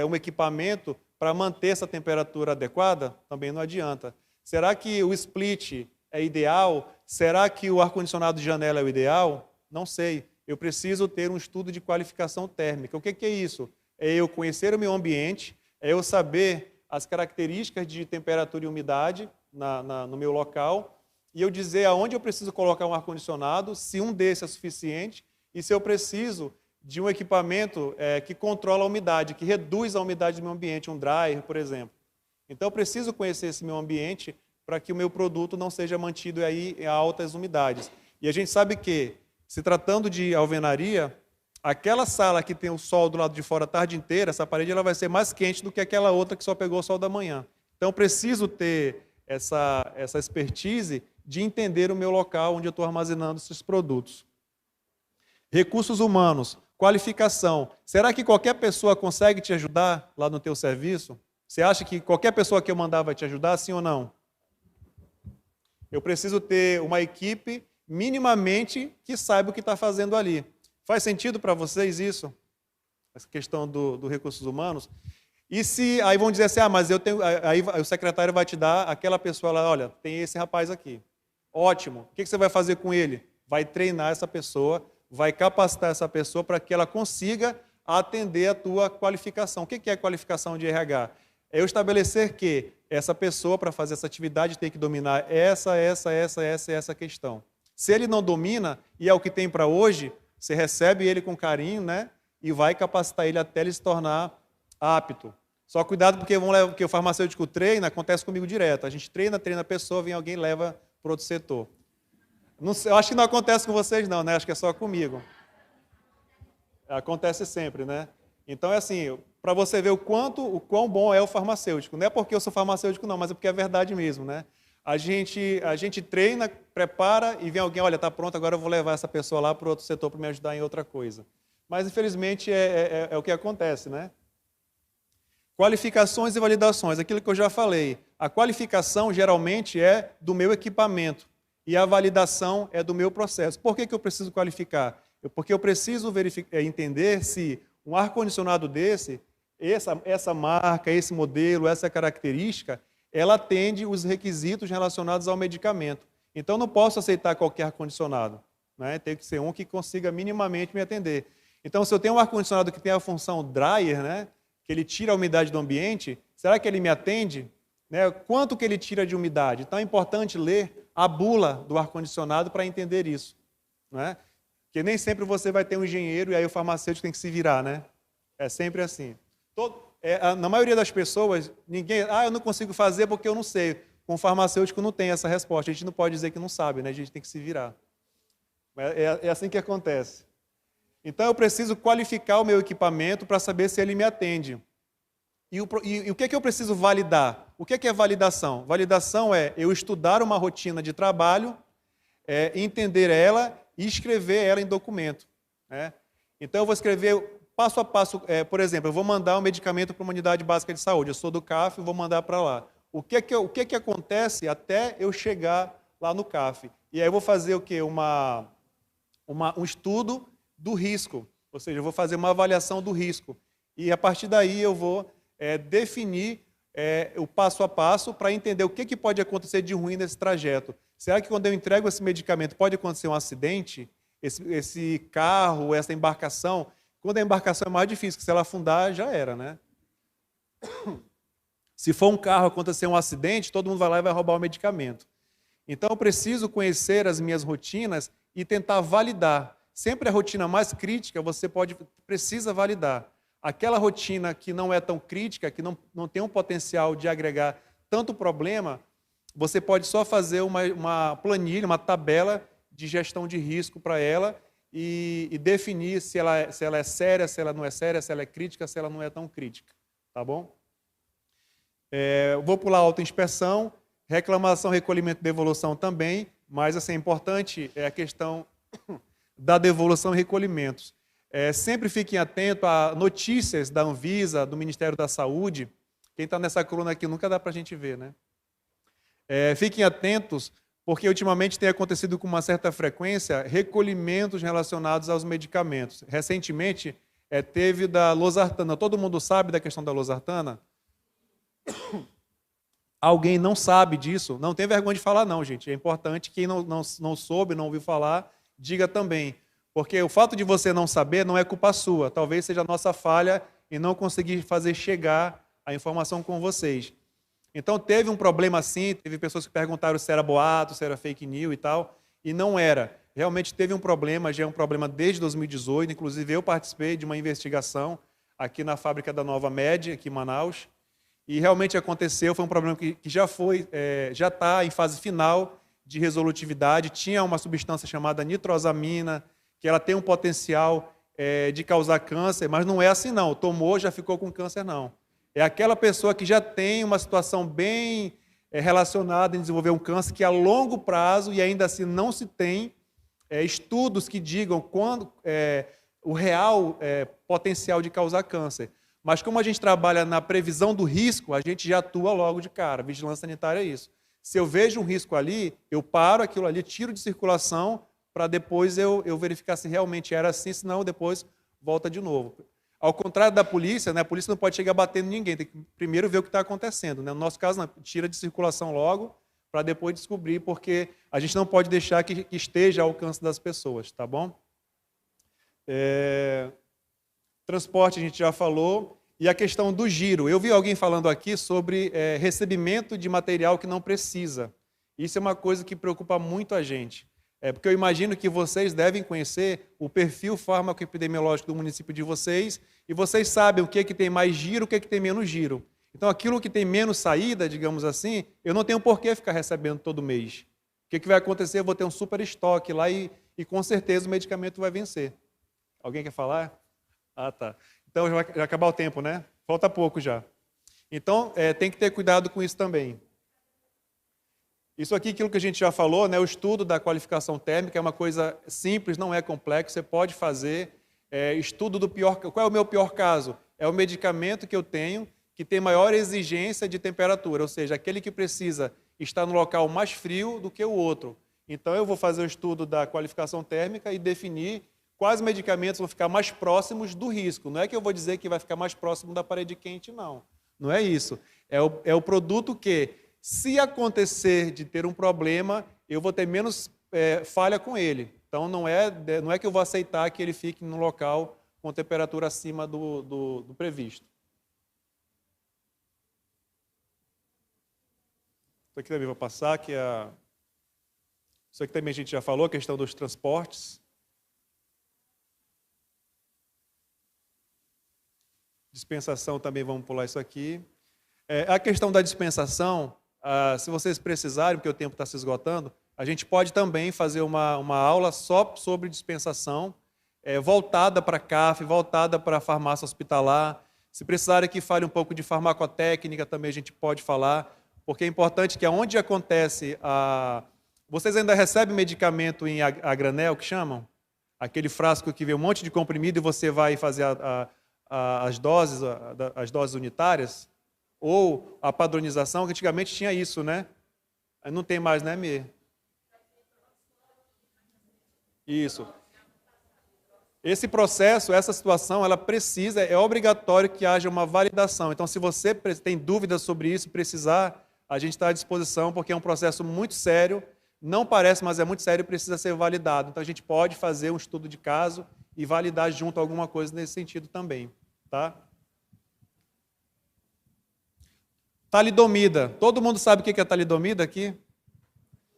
um equipamento para manter essa temperatura adequada? Também não adianta. Será que o split é ideal? Será que o ar-condicionado de janela é o ideal? Não sei. Eu preciso ter um estudo de qualificação térmica. O que é isso? É eu conhecer o meu ambiente, é eu saber as características de temperatura e umidade no meu local e eu dizer aonde eu preciso colocar um ar-condicionado, se um desses é suficiente e se eu preciso de um equipamento que controla a umidade, que reduz a umidade do meu ambiente, um dryer, por exemplo. Então, eu preciso conhecer esse meu ambiente para que o meu produto não seja mantido aí em altas umidades. E a gente sabe que, se tratando de alvenaria, aquela sala que tem o sol do lado de fora a tarde inteira, essa parede ela vai ser mais quente do que aquela outra que só pegou o sol da manhã. Então, eu preciso ter essa expertise de entender o meu local onde eu estou armazenando esses produtos. Recursos humanos, qualificação. Será que qualquer pessoa consegue te ajudar lá no teu serviço? Você acha que qualquer pessoa que eu mandar vai te ajudar, sim ou não? Eu preciso ter uma equipe minimamente que saiba o que está fazendo ali. Faz sentido para vocês isso? Essa questão do recursos humanos? E se aí vão dizer assim, mas eu tenho, aí o secretário vai te dar aquela pessoa lá, olha, tem esse rapaz aqui. Ótimo. O que você vai fazer com ele? Vai treinar essa pessoa, vai capacitar essa pessoa para que ela consiga atender a tua qualificação. O que é qualificação de RH? É eu estabelecer que essa pessoa, para fazer essa atividade, tem que dominar essa questão. Se ele não domina, e é o que tem para hoje, você recebe ele com carinho, né? E vai capacitar ele até ele se tornar apto. Só cuidado porque o farmacêutico treina, acontece comigo direto. A gente treina a pessoa, vem alguém e leva para outro setor. Não sei, eu acho que não acontece com vocês não, né? Acho que é só comigo. Acontece sempre, né? Então é assim, para você ver o quão bom é o farmacêutico. Não é porque eu sou farmacêutico não, mas é porque é verdade mesmo, né? a gente treina, prepara e vem alguém, olha, está pronto, agora eu vou levar essa pessoa lá para o outro setor para me ajudar em outra coisa. Mas, infelizmente, é o que acontece, né? Qualificações e validações, aquilo que eu já falei. A qualificação, geralmente, é do meu equipamento e a validação é do meu processo. Por que eu preciso qualificar? Porque eu preciso entender se um ar-condicionado desse, essa marca, esse modelo, essa característica, ela atende os requisitos relacionados ao medicamento. Então, eu não posso aceitar qualquer ar-condicionado, né? Tem que ser um que consiga minimamente me atender. Então, se eu tenho um ar-condicionado que tem a função dryer, né, que ele tira a umidade do ambiente, será que ele me atende? Né? Quanto que ele tira de umidade? Então, é importante ler a bula do ar-condicionado para entender isso. Né? Porque nem sempre você vai ter um engenheiro e aí o farmacêutico tem que se virar. Né? É sempre assim. Na maioria das pessoas, eu não consigo fazer porque eu não sei. Com o farmacêutico não tem essa resposta. A gente não pode dizer que não sabe, né? A gente tem que se virar. É assim que acontece. Então, eu preciso qualificar o meu equipamento para saber se ele me atende. E o que eu preciso validar? O que é validação? Validação é eu estudar uma rotina de trabalho, entender ela e escrever ela em documento. Né? Então, eu vou escrever passo a passo. Por exemplo, eu vou mandar um medicamento para uma unidade básica de saúde. Eu sou do CAF e vou mandar para lá. O que acontece até eu chegar lá no CAF? E aí eu vou fazer o quê? Um estudo do risco, ou seja, eu vou fazer uma avaliação do risco. E a partir daí eu vou definir o passo a passo para entender o que pode acontecer de ruim nesse trajeto. Será que quando eu entrego esse medicamento pode acontecer um acidente? Esse carro, essa embarcação, quando a embarcação é mais difícil, que se ela afundar, já era, né? Se for um carro acontecer um acidente, todo mundo vai lá e vai roubar o medicamento. Então, eu preciso conhecer as minhas rotinas e tentar validar. Sempre a rotina mais crítica, você precisa validar. Aquela rotina que não é tão crítica, que não tem um potencial de agregar tanto problema, você pode só fazer uma planilha, uma tabela de gestão de risco para ela e definir se ela é séria, se ela não é séria, se ela é crítica, se ela não é tão crítica. Tá bom? Vou pular a autoinspeção, reclamação, recolhimento e devolução também, mas assim, é importante a questão da devolução e recolhimentos. Sempre fiquem atentos a notícias da Anvisa, do Ministério da Saúde. Quem está nessa coluna aqui nunca dá para a gente ver, né? Fiquem atentos, porque ultimamente tem acontecido com uma certa frequência recolhimentos relacionados aos medicamentos. Recentemente, teve da losartana. Todo mundo sabe da questão da losartana? Alguém não sabe disso? Não tem vergonha de falar não, gente. É importante, quem não soube, não ouviu falar, diga também. Porque o fato de você não saber não é culpa sua. Talvez seja a nossa falha em não conseguir fazer chegar a informação com vocês. Então, teve um problema assim, teve pessoas que perguntaram se era boato, se era fake news e tal, e não era. Realmente teve um problema, já é um problema desde 2018, inclusive eu participei de uma investigação aqui na fábrica da Nova Med, aqui em Manaus, e realmente aconteceu, foi um problema que já está em fase final de resolutividade, tinha uma substância chamada nitrosamina, que ela tem um potencial de causar câncer, mas não é assim não, tomou, já ficou com câncer não. É aquela pessoa que já tem uma situação bem relacionada em desenvolver um câncer, que a longo prazo, e ainda assim não se tem estudos que digam quando o real potencial de causar câncer. Mas como a gente trabalha na previsão do risco, a gente já atua logo de cara. Vigilância sanitária é isso. Se eu vejo um risco ali, eu paro aquilo ali, tiro de circulação, para depois eu verificar se realmente era assim, senão depois volta de novo. Ao contrário da polícia, né, a polícia não pode chegar batendo em ninguém, tem que primeiro ver o que está acontecendo. Né? No nosso caso, não, tira de circulação logo, para depois descobrir, porque a gente não pode deixar que esteja ao alcance das pessoas, tá bom? Transporte a gente já falou, e a questão do giro. Eu vi alguém falando aqui sobre recebimento de material que não precisa. Isso é uma coisa que preocupa muito a gente. Porque eu imagino que vocês devem conhecer o perfil fármaco-epidemiológico do município de vocês, e vocês sabem o que tem mais giro, o que tem menos giro. Então, aquilo que tem menos saída, digamos assim, eu não tenho por que ficar recebendo todo mês. O que vai acontecer? Eu vou ter um super estoque lá e com certeza o medicamento vai vencer. Alguém quer falar? Ah, tá. Então, já vai acabar o tempo, né? Falta pouco já. Então, tem que ter cuidado com isso também. Isso aqui, aquilo que a gente já falou, né, o estudo da qualificação térmica é uma coisa simples, não é complexo, você pode fazer. Estudo do pior. Qual é o meu pior caso? É o medicamento que eu tenho que tem maior exigência de temperatura, ou seja, aquele que precisa estar no local mais frio do que o outro. Então, eu vou fazer o estudo da qualificação térmica e definir quais medicamentos vão ficar mais próximos do risco. Não é que eu vou dizer que vai ficar mais próximo da parede quente, não. Não é isso. É o produto que, se acontecer de ter um problema, eu vou ter menos falha com ele. Então, não é que eu vou aceitar que ele fique no local com temperatura acima do previsto. Isso aqui também vou passar, isso aqui também a gente já falou, a questão dos transportes. Dispensação também, vamos pular isso aqui. A questão da dispensação, se vocês precisarem, porque o tempo está se esgotando, a gente pode também fazer uma aula só sobre dispensação, voltada para a CAF, voltada para a farmácia hospitalar. Se precisarem que fale um pouco de farmacotécnica, também a gente pode falar, porque é importante que aonde acontece Vocês ainda recebem medicamento a granel, que chamam? Aquele frasco que vem um monte de comprimido e você vai fazer as doses unitárias? Ou a padronização, que antigamente tinha isso, né? Não tem mais, né, Mir? Isso. Esse processo, essa situação, ela precisa, é obrigatório que haja uma validação. Então, se você tem dúvidas sobre isso, precisar, a gente está à disposição, porque é um processo muito sério, não parece, mas é muito sério e precisa ser validado. Então, a gente pode fazer um estudo de caso e validar junto alguma coisa nesse sentido também. Tá? Talidomida. Todo mundo sabe o que é talidomida aqui?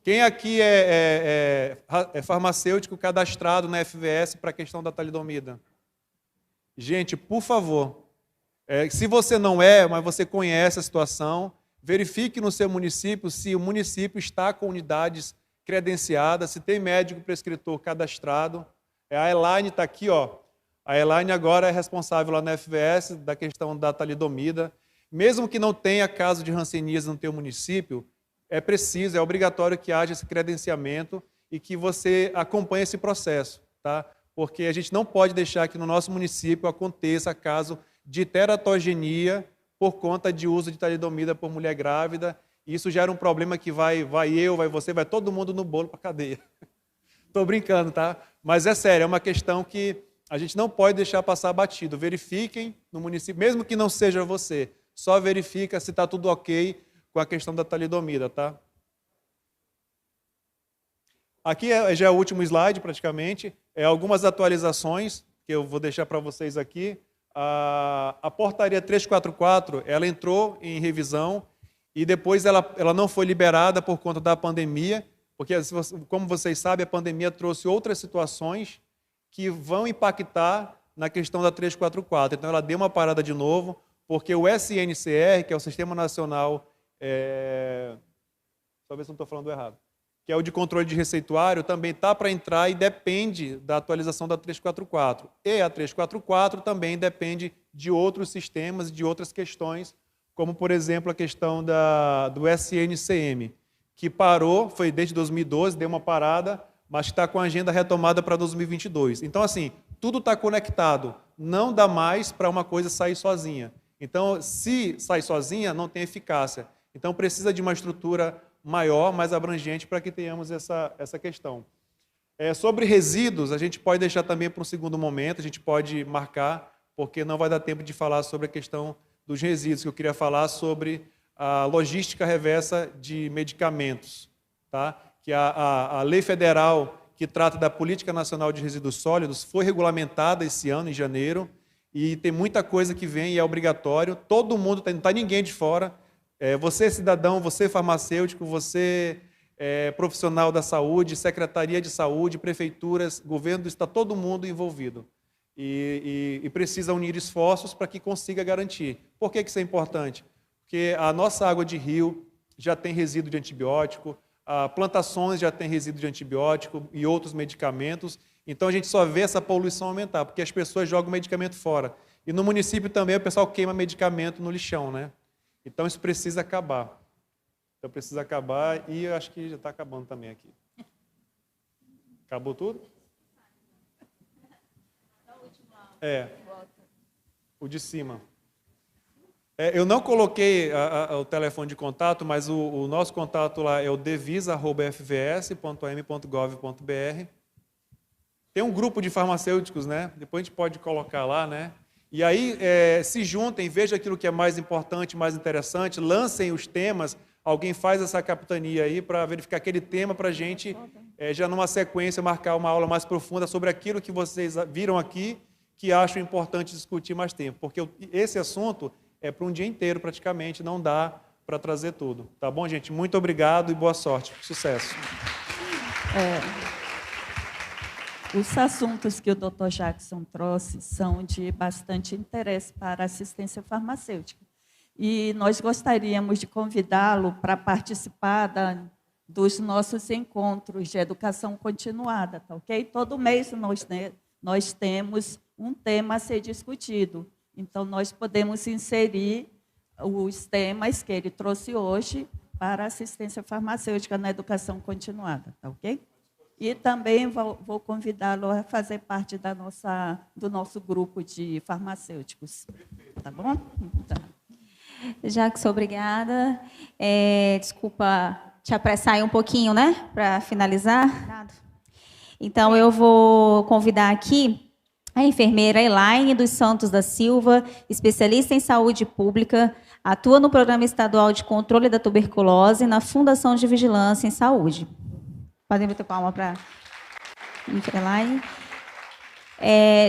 Quem aqui é farmacêutico cadastrado na FVS para a questão da talidomida? Gente, por favor, se você não é, mas você conhece a situação, verifique no seu município se o município está com unidades credenciadas, se tem médico prescritor cadastrado. A Elaine está aqui, ó. A Elaine agora é responsável lá na FVS da questão da talidomida. Mesmo que não tenha caso de hanseníase no teu município, é obrigatório que haja esse credenciamento e que você acompanhe esse processo, tá? Porque a gente não pode deixar que no nosso município aconteça caso de teratogenia por conta de uso de talidomida por mulher grávida. Isso gera um problema que vai eu, vai você, vai todo mundo no bolo para a cadeia. Estou brincando, tá? Mas é sério, é uma questão que a gente não pode deixar passar batido. Verifiquem no município, mesmo que não seja você, só verifica se está tudo ok com a questão da talidomida, tá? Aqui já é o último slide, praticamente. Algumas atualizações que eu vou deixar para vocês aqui. A portaria 344, ela entrou em revisão e depois ela não foi liberada por conta da pandemia, porque, como vocês sabem, a pandemia trouxe outras situações que vão impactar na questão da 344. Então, ela deu uma parada de novo, porque o SNCR, que é o Sistema Nacional, só ver se não estou falando errado, que é o de controle de receituário, também está para entrar e depende da atualização da 344. E a 344 também depende de outros sistemas, de outras questões, como, por exemplo, a questão do SNCM, que parou, foi desde 2012, deu uma parada, mas está com a agenda retomada para 2022. Então, assim, tudo está conectado. Não dá mais para uma coisa sair sozinha. Então, se sai sozinha, não tem eficácia. Então, precisa de uma estrutura maior, mais abrangente, para que tenhamos essa questão. Sobre resíduos, a gente pode deixar também para um segundo momento, a gente pode marcar, porque não vai dar tempo de falar sobre a questão dos resíduos, que eu queria falar sobre a logística reversa de medicamentos, tá? Que a lei federal que trata da Política Nacional de Resíduos Sólidos foi regulamentada esse ano, em janeiro, e tem muita coisa que vem e é obrigatório, todo mundo, não está ninguém de fora. Você cidadão, você farmacêutico, você profissional da saúde, secretaria de saúde, prefeituras, governo, está todo mundo envolvido. E precisa unir esforços para que consiga garantir. Por que isso é importante? Porque a nossa água de rio já tem resíduo de antibiótico, plantações já tem resíduo de antibiótico e outros medicamentos. Então, a gente só vê essa poluição aumentar, porque as pessoas jogam medicamento fora. E no município também o pessoal queima medicamento no lixão, né? Então, isso precisa acabar. Então precisa acabar e eu acho que já está acabando também aqui. Acabou tudo? O de cima. Eu não coloquei o telefone de contato, mas o nosso contato lá é o devisa@fvs.am.gov.br. Tem um grupo de farmacêuticos, né? Depois a gente pode colocar lá, né? E aí se juntem, vejam aquilo que é mais importante, mais interessante, lancem os temas. Alguém faz essa capitania aí para verificar aquele tema para a gente, já numa sequência, marcar uma aula mais profunda sobre aquilo que vocês viram aqui, que acham importante discutir mais tempo. Porque esse assunto é para um dia inteiro praticamente, não dá para trazer tudo. Tá bom, gente? Muito obrigado e boa sorte. Sucesso. Os assuntos que o Dr. Jackson trouxe são de bastante interesse para a assistência farmacêutica. E nós gostaríamos de convidá-lo para participar dos nossos encontros de educação continuada, tá ok? Todo mês nós temos um tema a ser discutido. Então, nós podemos inserir os temas que ele trouxe hoje para a assistência farmacêutica na educação continuada, tá ok? E também vou convidá-lo a fazer parte do nosso grupo de farmacêuticos. Tá bom? Tá. Jackson, obrigada. Desculpa te apressar aí um pouquinho, né? Para finalizar. Então, eu vou convidar aqui a enfermeira Elaine dos Santos da Silva, especialista em saúde pública, atua no Programa Estadual de Controle da Tuberculose na Fundação de Vigilância em Saúde. Podem bater palma para a Elaine.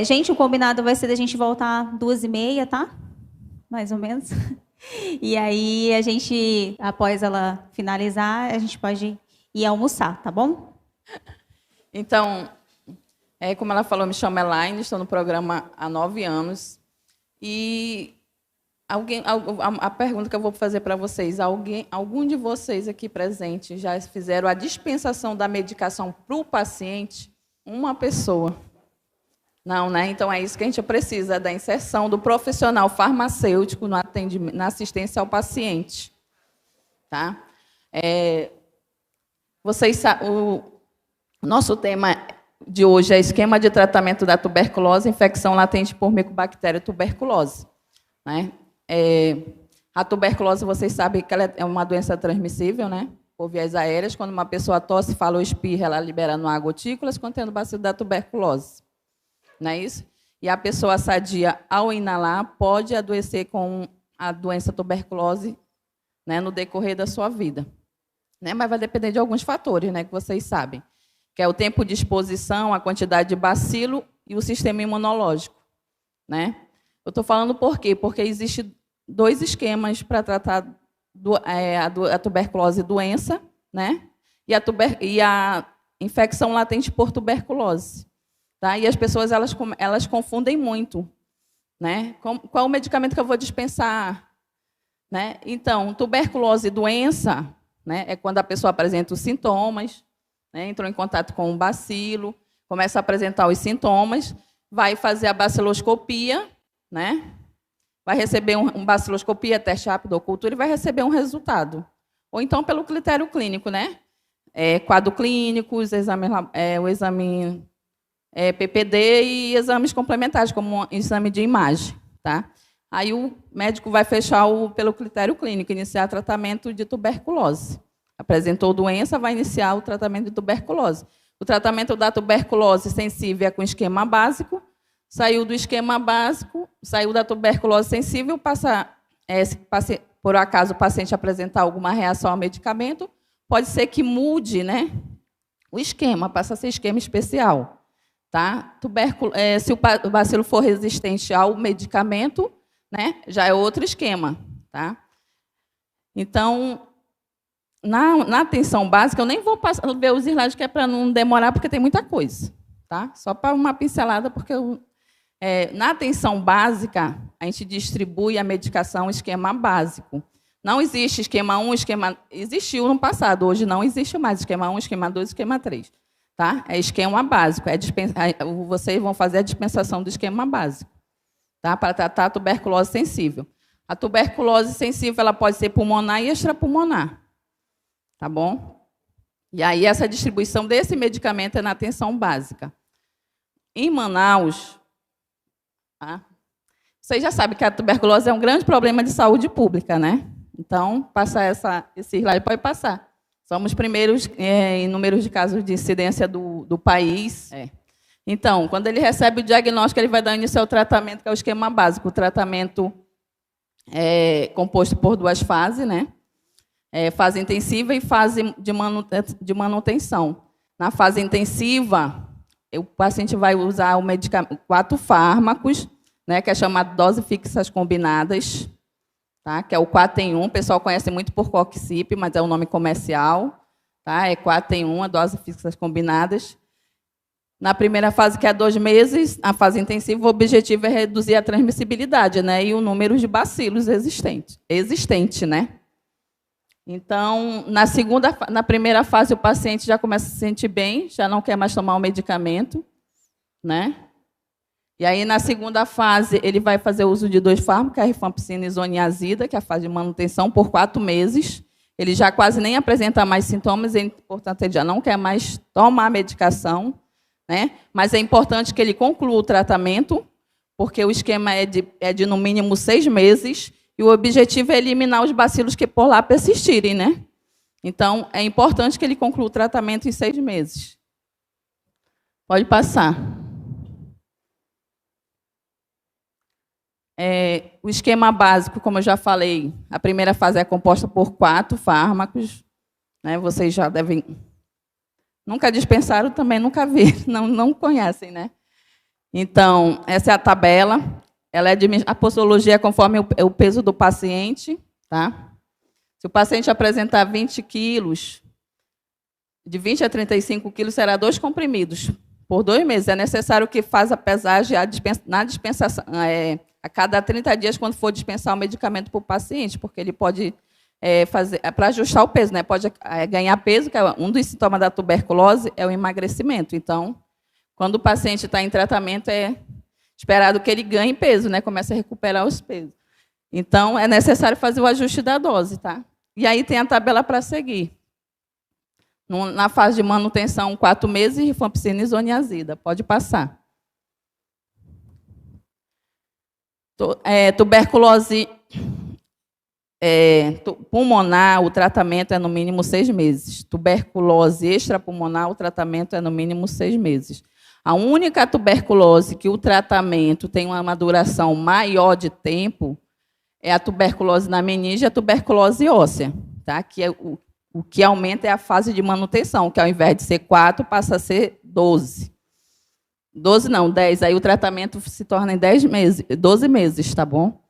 Gente, o combinado vai ser da gente voltar 2h30, tá? Mais ou menos. E aí, a gente, após ela finalizar, a gente pode ir almoçar, tá bom? Então, como ela falou, me chamo Elaine, estou no programa há 9 anos. E a pergunta que eu vou fazer para vocês, algum de vocês aqui presentes já fizeram a dispensação da medicação para o paciente? Uma pessoa. Não, né? Então, é isso que a gente precisa, da inserção do profissional farmacêutico na assistência ao paciente. Tá? O nosso tema de hoje é esquema de tratamento da tuberculose, infecção latente por micobactéria tuberculose. Né? A tuberculose, vocês sabem que ela é uma doença transmissível, né? Por vias aéreas. Quando uma pessoa tosse, fala ou espirra, ela libera no ar gotículas contendo bacilo da tuberculose. Não é isso? E a pessoa sadia, ao inalar, pode adoecer com a doença tuberculose, né, no decorrer da sua vida. Né? Mas vai depender de alguns fatores, né, que vocês sabem, que é o tempo de exposição, a quantidade de bacilo e o sistema imunológico. Né? Eu estou falando por quê? Porque existem 2 esquemas para tratar a tuberculose doença, né, e a infecção latente por tuberculose. Tá? E as pessoas elas confundem muito. Né? Qual o medicamento que eu vou dispensar? Né? Então, tuberculose doença, né, é quando a pessoa apresenta os sintomas, né, entrou em contato com o bacilo, começa a apresentar os sintomas, vai fazer a baciloscopia, né, vai receber um baciloscopia, teste rápido ou cultura, e vai receber um resultado. Ou então pelo critério clínico, né? Quadro clínico, o exame PPD e exames complementares, como um exame de imagem. Tá? Aí o médico vai fechar pelo critério clínico, iniciar tratamento de tuberculose. Apresentou doença, vai iniciar o tratamento de tuberculose. O tratamento da tuberculose sensível é com esquema básico, saiu do esquema básico, saiu da tuberculose sensível, se por acaso o paciente apresentar alguma reação ao medicamento, pode ser que mude, né, o esquema, passa a ser esquema especial. Tá? Se o bacilo for resistente ao medicamento, né, já é outro esquema. Tá? Então, na atenção básica, eu nem vou ver os slides, que é para não demorar, porque tem muita coisa. Tá? Só para uma pincelada, porque na atenção básica, a gente distribui a medicação esquema básico. Não existe esquema 1, existiu no passado, hoje não existe mais esquema 1, esquema 2, esquema 3. Tá? É esquema básico. Vocês vão fazer a dispensação do esquema básico, tá? Para tratar a tuberculose sensível. A tuberculose sensível ela pode ser pulmonar e extrapulmonar. tá bom? E aí essa distribuição desse medicamento é na atenção básica. Em Manaus, tá? Vocês já sabem que a tuberculose é um grande problema de saúde pública, né? Então, passa esse slide, pode passar. Somos primeiros em números de casos de incidência do país. Então, quando ele recebe o diagnóstico, ele vai dar início ao tratamento, que é o esquema básico. O tratamento é composto por 2 fases, né? Fase intensiva e fase de manutenção. Na fase intensiva, o paciente vai usar o medicamento, 4 fármacos, né, que é chamado dose fixas combinadas, tá? Que é o 4 em 1. O pessoal conhece muito por Coxip, mas é o nome comercial. Tá? É 4 em 1, a dose fixas combinadas. Na primeira fase, que é 2 meses, a fase intensiva, o objetivo é reduzir a transmissibilidade, né, e o número de bacilos existente, né? Então, na primeira fase, o paciente já começa a se sentir bem, já não quer mais tomar o medicamento, né? E aí, na segunda fase, ele vai fazer uso de 2 fármacos, a rifampicina e isoniazida, que é a fase de manutenção, por 4 meses. Ele já quase nem apresenta mais sintomas, e, portanto, ele já não quer mais tomar a medicação, né? Mas é importante que ele conclua o tratamento, porque o esquema é de no mínimo 6 meses, e o objetivo é eliminar os bacilos que por lá persistirem, né? Então, é importante que ele conclua o tratamento em 6 meses. Pode passar. O esquema básico, como eu já falei, a primeira fase é composta por 4 fármacos, né? Vocês já devem... Nunca dispensaram, também nunca viram, não conhecem, né? Então, essa é a tabela. A posologia é conforme o peso do paciente, tá? Se o paciente apresentar 20 quilos, de 20 a 35 quilos, será 2 comprimidos por 2 meses. É necessário que faça a pesagem na dispensação, a cada 30 dias, quando for dispensar o medicamento para o paciente, porque ele pode fazer para ajustar o peso, né? Pode ganhar peso, que é um dos sintomas da tuberculose, é o emagrecimento. Então, quando o paciente está em tratamento, é esperado que ele ganhe peso, né? Comece a recuperar os pesos. Então, é necessário fazer o ajuste da dose, tá? E aí tem a tabela para seguir. Na fase de manutenção, 4 meses, rifampicina e isoniazida. Pode passar. Tuberculose pulmonar, o tratamento é no mínimo 6 meses. Tuberculose extrapulmonar, o tratamento é no mínimo 6 meses. A única tuberculose que o tratamento tem uma duração maior de tempo é a tuberculose na meninge e a tuberculose óssea, tá? Que o que aumenta é a fase de manutenção, que ao invés de ser 4, passa a ser 12. 12 não, 10. Aí o tratamento se torna em 12 meses, tá bom?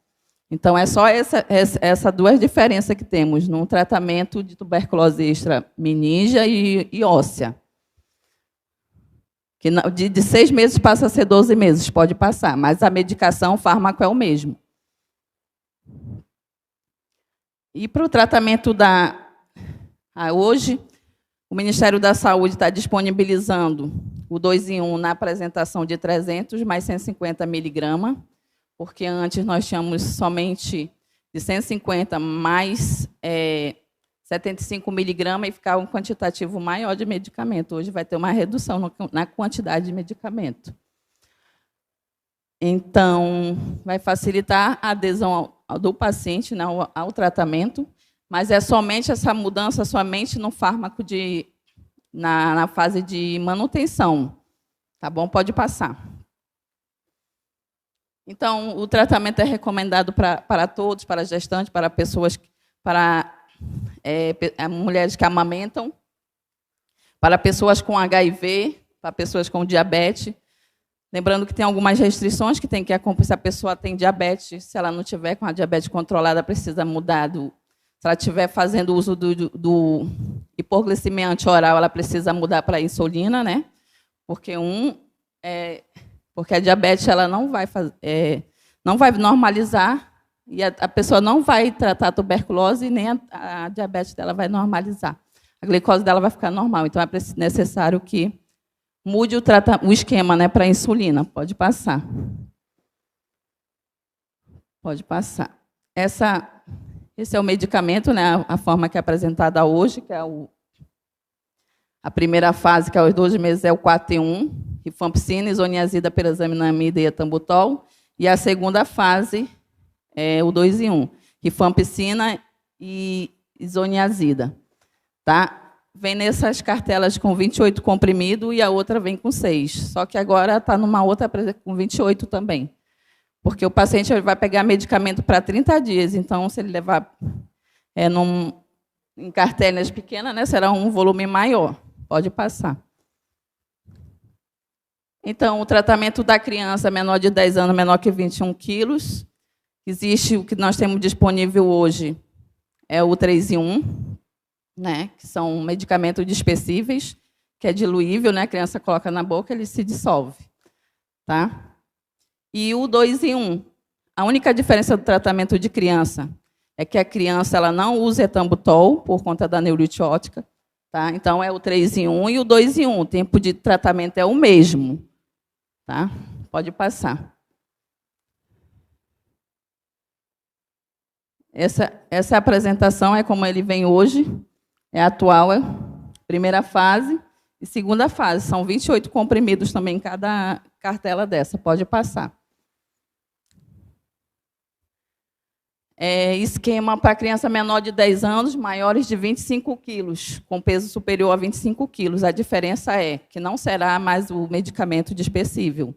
Então, é só essa 2 diferenças que temos no tratamento de tuberculose extra-meningia e óssea. Que de 6 meses passa a ser 12 meses, pode passar, mas a medicação, o fármaco é o mesmo. E para o tratamento hoje, o Ministério da Saúde está disponibilizando o 2 em 1 na apresentação de 300 mais 150 miligramas, porque antes nós tínhamos somente de 150 mais 75 miligramas e ficava um quantitativo maior de medicamento. Hoje vai ter uma redução na quantidade de medicamento. Então, vai facilitar a adesão do paciente, né, ao tratamento, mas é somente essa mudança somente no fármaco na fase de manutenção. Tá bom? Pode passar. Então, o tratamento é recomendado para todos, para gestantes, para pessoas, para mulheres que amamentam, para pessoas com HIV, para pessoas com diabetes. Lembrando que tem algumas restrições que tem que acompanhar. Se a pessoa tem diabetes, se ela não tiver com a diabetes controlada, precisa mudar se ela estiver fazendo uso do hipoglicemia antioral, ela precisa mudar para a insulina, né? Porque a diabetes ela não vai normalizar e a pessoa não vai tratar a tuberculose e nem a diabetes dela vai normalizar. A glicose dela vai ficar normal. Então, é necessário que mude o esquema, né, para a insulina. Pode passar. Pode passar. Esse é o medicamento, né, a forma que é apresentada hoje, que é a primeira fase, que é aos 12 meses, é o 4 em 1, rifampicina, isoniazida, pirazolinamida e etambutol. E a segunda fase é o 2 em 1, rifampicina e isoniazida. Tá? Vem nessas cartelas com 28 comprimidos e a outra vem com 6. Só que agora está numa outra com 28 também. Porque o paciente vai pegar medicamento para 30 dias. Então, se ele levar em cartelas pequenas, né, será um volume maior. Pode passar. Então, o tratamento da criança menor de 10 anos, menor que 21 quilos. Existe o que nós temos disponível hoje, é o 3 em 1, né, que são medicamentos dispersíveis, que é diluível, né, a criança coloca na boca, ele se dissolve. Tá? E o 2 em 1. A única diferença do tratamento de criança é que a criança ela não usa etambutol por conta da neurite óptica. Tá? Então, é o 3 em 1 e o 2 em 1. O tempo de tratamento é o mesmo. Tá? Pode passar. Essa apresentação é como ele vem hoje. É a atual, primeira fase e segunda fase. São 28 comprimidos também em cada cartela dessa. Pode passar. Esquema para criança menor de 10 anos, maiores de 25 quilos, com peso superior a 25 quilos. A diferença é que não será mais o medicamento dispersível,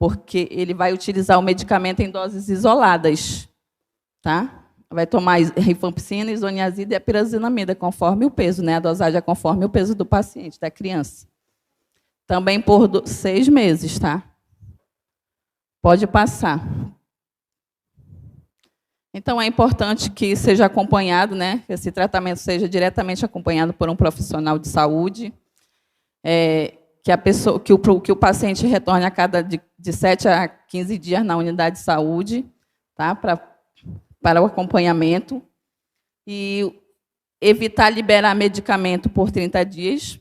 porque ele vai utilizar o medicamento em doses isoladas. Tá? Vai tomar rifampicina, isoniazida e a pirazolinamida, conforme o peso, né? A dosagem é conforme o peso do paciente, da criança. Também por 6 meses, tá? Pode passar. Então, é importante que seja acompanhado, né? Que esse tratamento seja diretamente acompanhado por um profissional de saúde, que o paciente retorne a cada de 7 a 15 dias na unidade de saúde, tá? Para o acompanhamento, e evitar liberar medicamento por 30 dias,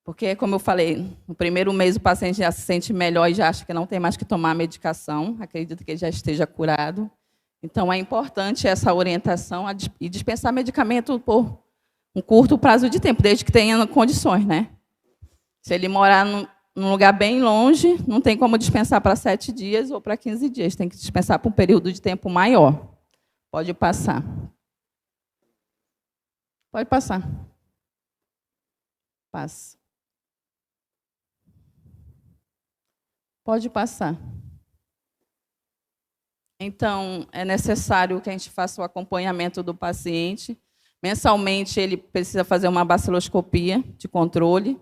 porque, como eu falei, no primeiro mês o paciente já se sente melhor e já acha que não tem mais que tomar a medicação, acredita que ele já esteja curado. Então, é importante essa orientação e dispensar medicamento por um curto prazo de tempo, desde que tenha condições, né? Se ele morar num lugar bem longe, não tem como dispensar para 7 dias ou para 15 dias, tem que dispensar por um período de tempo maior. Pode passar. Pode passar. Passa. Pode passar. Então, é necessário que a gente faça o acompanhamento do paciente. Mensalmente, ele precisa fazer uma baciloscopia de controle.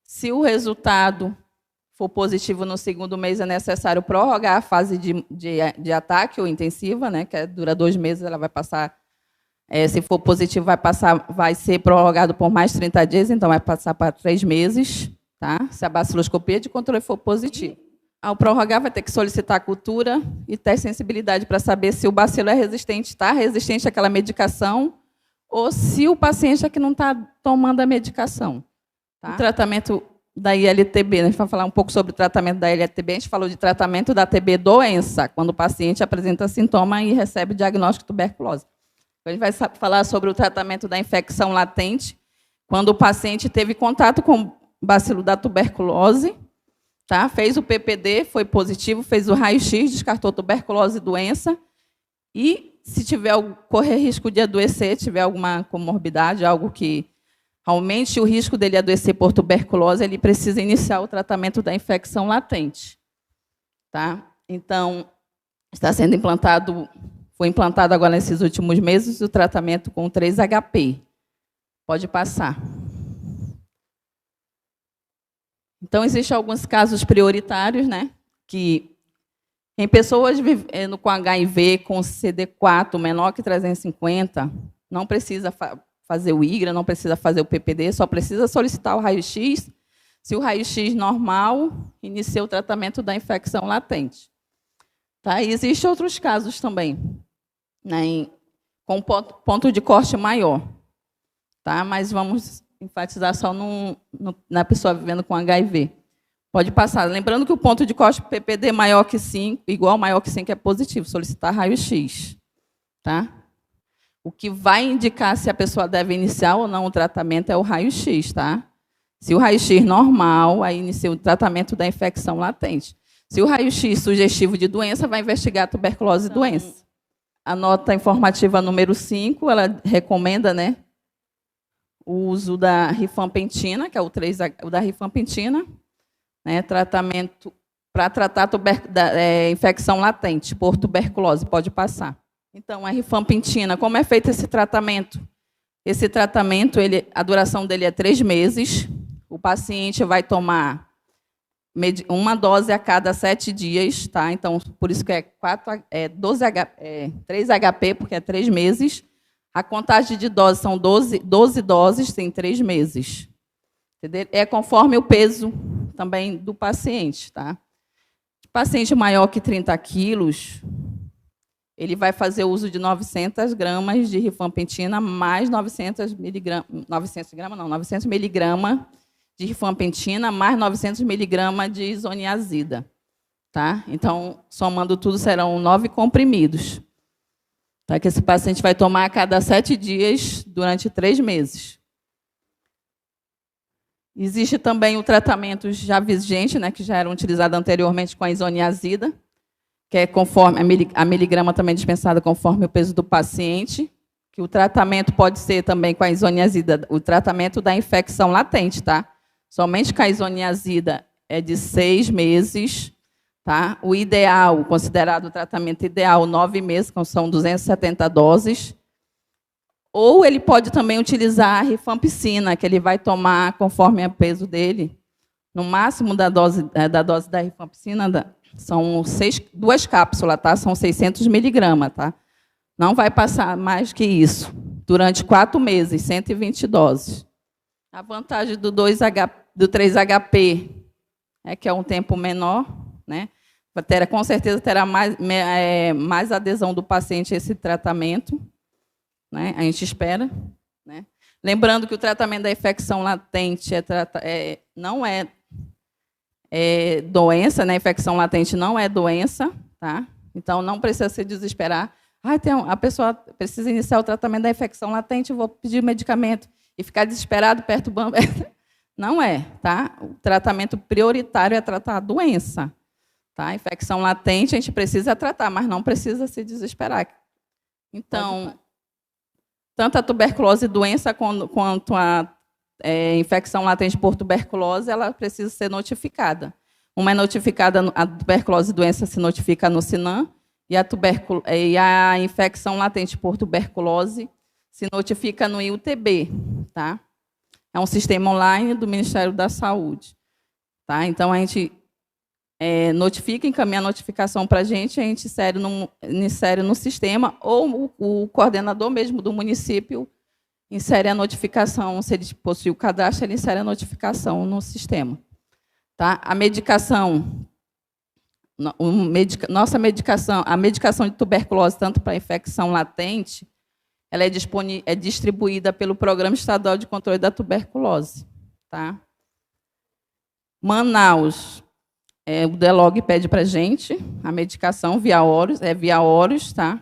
Se o resultado for positivo no segundo mês, é necessário prorrogar a fase de ataque ou intensiva, né, que dura 2 meses, ela vai passar, se for positivo, vai ser prorrogado por mais 30 dias, então vai passar para 3 meses, tá? Se a baciloscopia de controle for positiva. Ao prorrogar, vai ter que solicitar a cultura e teste de sensibilidade para saber se o bacilo é resistente, está resistente àquela medicação, ou se o paciente é que não está tomando a medicação. Tá? O tratamento da ILTB, né? A gente vai falar um pouco sobre o tratamento da ILTB, a gente falou de tratamento da TB doença, quando o paciente apresenta sintoma e recebe diagnóstico de tuberculose. A gente vai falar sobre o tratamento da infecção latente, quando o paciente teve contato com o bacilo da tuberculose, tá? Fez o PPD, foi positivo, fez o raio-x, descartou tuberculose e doença, e se correr risco de adoecer, tiver alguma comorbidade, algo que aumente o risco dele adoecer por tuberculose, ele precisa iniciar o tratamento da infecção latente. Tá? Então, foi implantado agora nesses últimos meses o tratamento com 3HP. Pode passar. Então, existem alguns casos prioritários, né, que em pessoas vivendo com HIV, com CD4 menor que 350, não precisa fazer o IGRA, não precisa fazer o PPD, só precisa solicitar o raio-x. Se o raio-x normal, inicia o tratamento da infecção latente. Tá? E existem outros casos também, né, com ponto de corte maior. Tá? Mas vamos enfatizar só na pessoa vivendo com HIV. Pode passar. Lembrando que o ponto de corte PPD maior que 5, igual maior que 5 é positivo, solicitar raio-x. Tá? O que vai indicar se a pessoa deve iniciar ou não o tratamento é o raio-x, tá? Se o raio-x normal, aí inicia o tratamento da infecção latente. Se o raio-x sugestivo de doença, vai investigar a tuberculose e doença. A nota informativa número 5, ela recomenda, né, o uso da rifampicina, que é o da rifampicina, né, tratamento para tratar infecção latente por tuberculose, pode passar. Então, a rifampicina, como é feito esse tratamento? Esse tratamento, a duração dele é 3 meses. O paciente vai tomar uma dose a cada 7 dias, tá? Então, por isso que é 3 HP, porque é 3 meses. A contagem de doses são 12 doses em 3 meses. Entendeu? É conforme o peso também do paciente, tá? Paciente maior que 30 quilos, ele vai fazer uso de 900 gramas de rifampicina mais 900 miligramas de rifampicina mais 900 miligramas de isoniazida. Tá? Então, somando tudo, serão 9 comprimidos. Tá? Que esse paciente vai tomar a cada 7 dias durante 3 meses. Existe também o tratamento já vigente, né, que já era utilizado anteriormente com a isoniazida, que é conforme a miligrama também dispensada conforme o peso do paciente, que o tratamento pode ser também com a isoniazida, o tratamento da infecção latente, tá? Somente com a isoniazida é de 6 meses, tá? O ideal, considerado o tratamento ideal, 9 meses, que são 270 doses. Ou ele pode também utilizar a rifampicina, que ele vai tomar conforme o peso dele. No máximo da dose da rifampicina, são 2 cápsulas, tá? São 600 miligramas, tá? Não vai passar mais que isso. Durante 4 meses, 120 doses. A vantagem do 3HP é que é um tempo menor, né? Com certeza terá mais adesão do paciente a esse tratamento, né? A gente espera, né? Lembrando que o tratamento da infecção latente não é doença, né? Infecção latente não é doença, tá? Então não precisa se desesperar. A pessoa precisa iniciar o tratamento da infecção latente, vou pedir medicamento e ficar desesperado, perturbando. Não é, tá? O tratamento prioritário é tratar a doença, tá? A infecção latente a gente precisa tratar, mas não precisa se desesperar. Então, tanto a tuberculose doença quanto a infecção latente por tuberculose, ela precisa ser notificada. Uma é notificada, a tuberculose doença se notifica no SINAM, e a infecção latente por tuberculose se notifica no IUTB, tá? É um sistema online do Ministério da Saúde, tá? Então a gente notifica, encaminha a notificação para a gente insere no sistema, ou o coordenador mesmo do município insere a notificação, se ele possui o cadastro, ele insere a notificação no sistema. Tá? A medicação, a medicação de tuberculose, tanto para infecção latente, ela é distribuída pelo Programa Estadual de Controle da Tuberculose. Tá? Manaus, o DELOG pede para a gente a medicação via Horus, tá?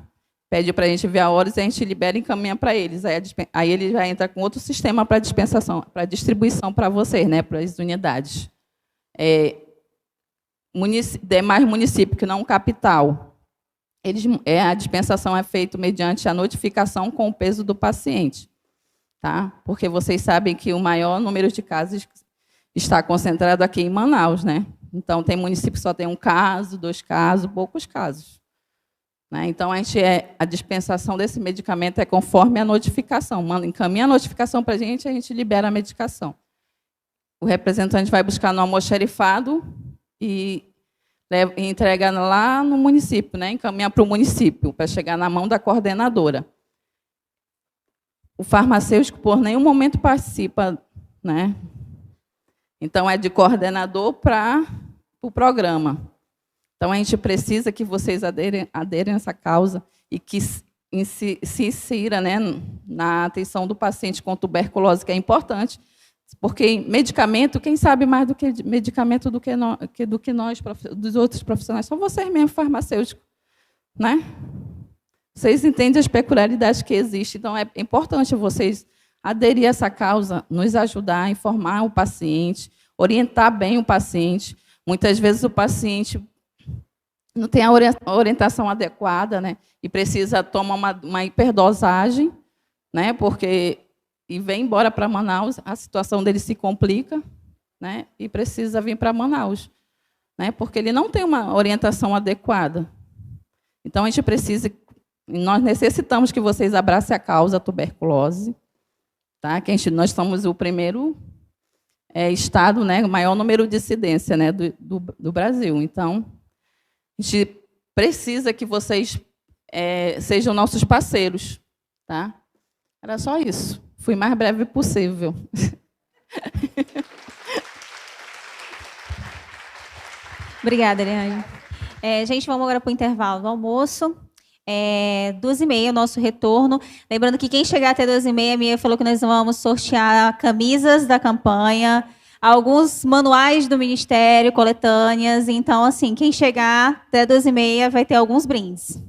Pede para a gente via Horus e a gente libera e encaminha para eles. Aí ele já entra com outro sistema para dispensação, para distribuição para vocês, né? Para as unidades. Demais municípios que não capital, a dispensação é feita mediante a notificação com o peso do paciente, tá? Porque vocês sabem que o maior número de casos está concentrado aqui em Manaus, né? Então, tem município que só tem 1 caso, 2 casos, poucos casos. Né? Então, a dispensação desse medicamento é conforme a notificação. Encaminha a notificação para a gente libera a medicação. O representante vai buscar no almoxarifado e entrega lá no município, né? Encaminha para o município, para chegar na mão da coordenadora. O farmacêutico, por nenhum momento, participa, né? Então, é de coordenador para o programa. Então, a gente precisa que vocês aderem a essa causa e que se insira, né, na atenção do paciente com tuberculose, que é importante, porque medicamento, quem sabe mais do que medicamento do que nós, dos outros profissionais, são vocês mesmo, farmacêuticos. Né? Vocês entendem as peculiaridades que existem, então é importante vocês aderir a essa causa, nos ajudar a informar o paciente, orientar bem o paciente. Muitas vezes o paciente não tem a orientação adequada, né? E precisa tomar uma hiperdosagem, né? Porque e vem embora para Manaus, a situação dele se complica, né? E precisa vir para Manaus, né? Porque ele não tem uma orientação adequada. Então a gente precisa, nós necessitamos que vocês abracem a causa tuberculose, tá? Que nós somos o primeiro estado, né? O maior número de incidência, né? Do Brasil. Então a gente precisa que vocês sejam nossos parceiros, tá? Era só isso. Fui mais breve possível. Obrigada, Eliane. Gente, vamos agora para o intervalo do almoço. 2h30, o nosso retorno. Lembrando que quem chegar até 2h30, a Mia falou que nós vamos sortear camisas da campanha, alguns manuais do Ministério, coletâneas. Então, assim, quem chegar até 2h30 vai ter alguns brindes.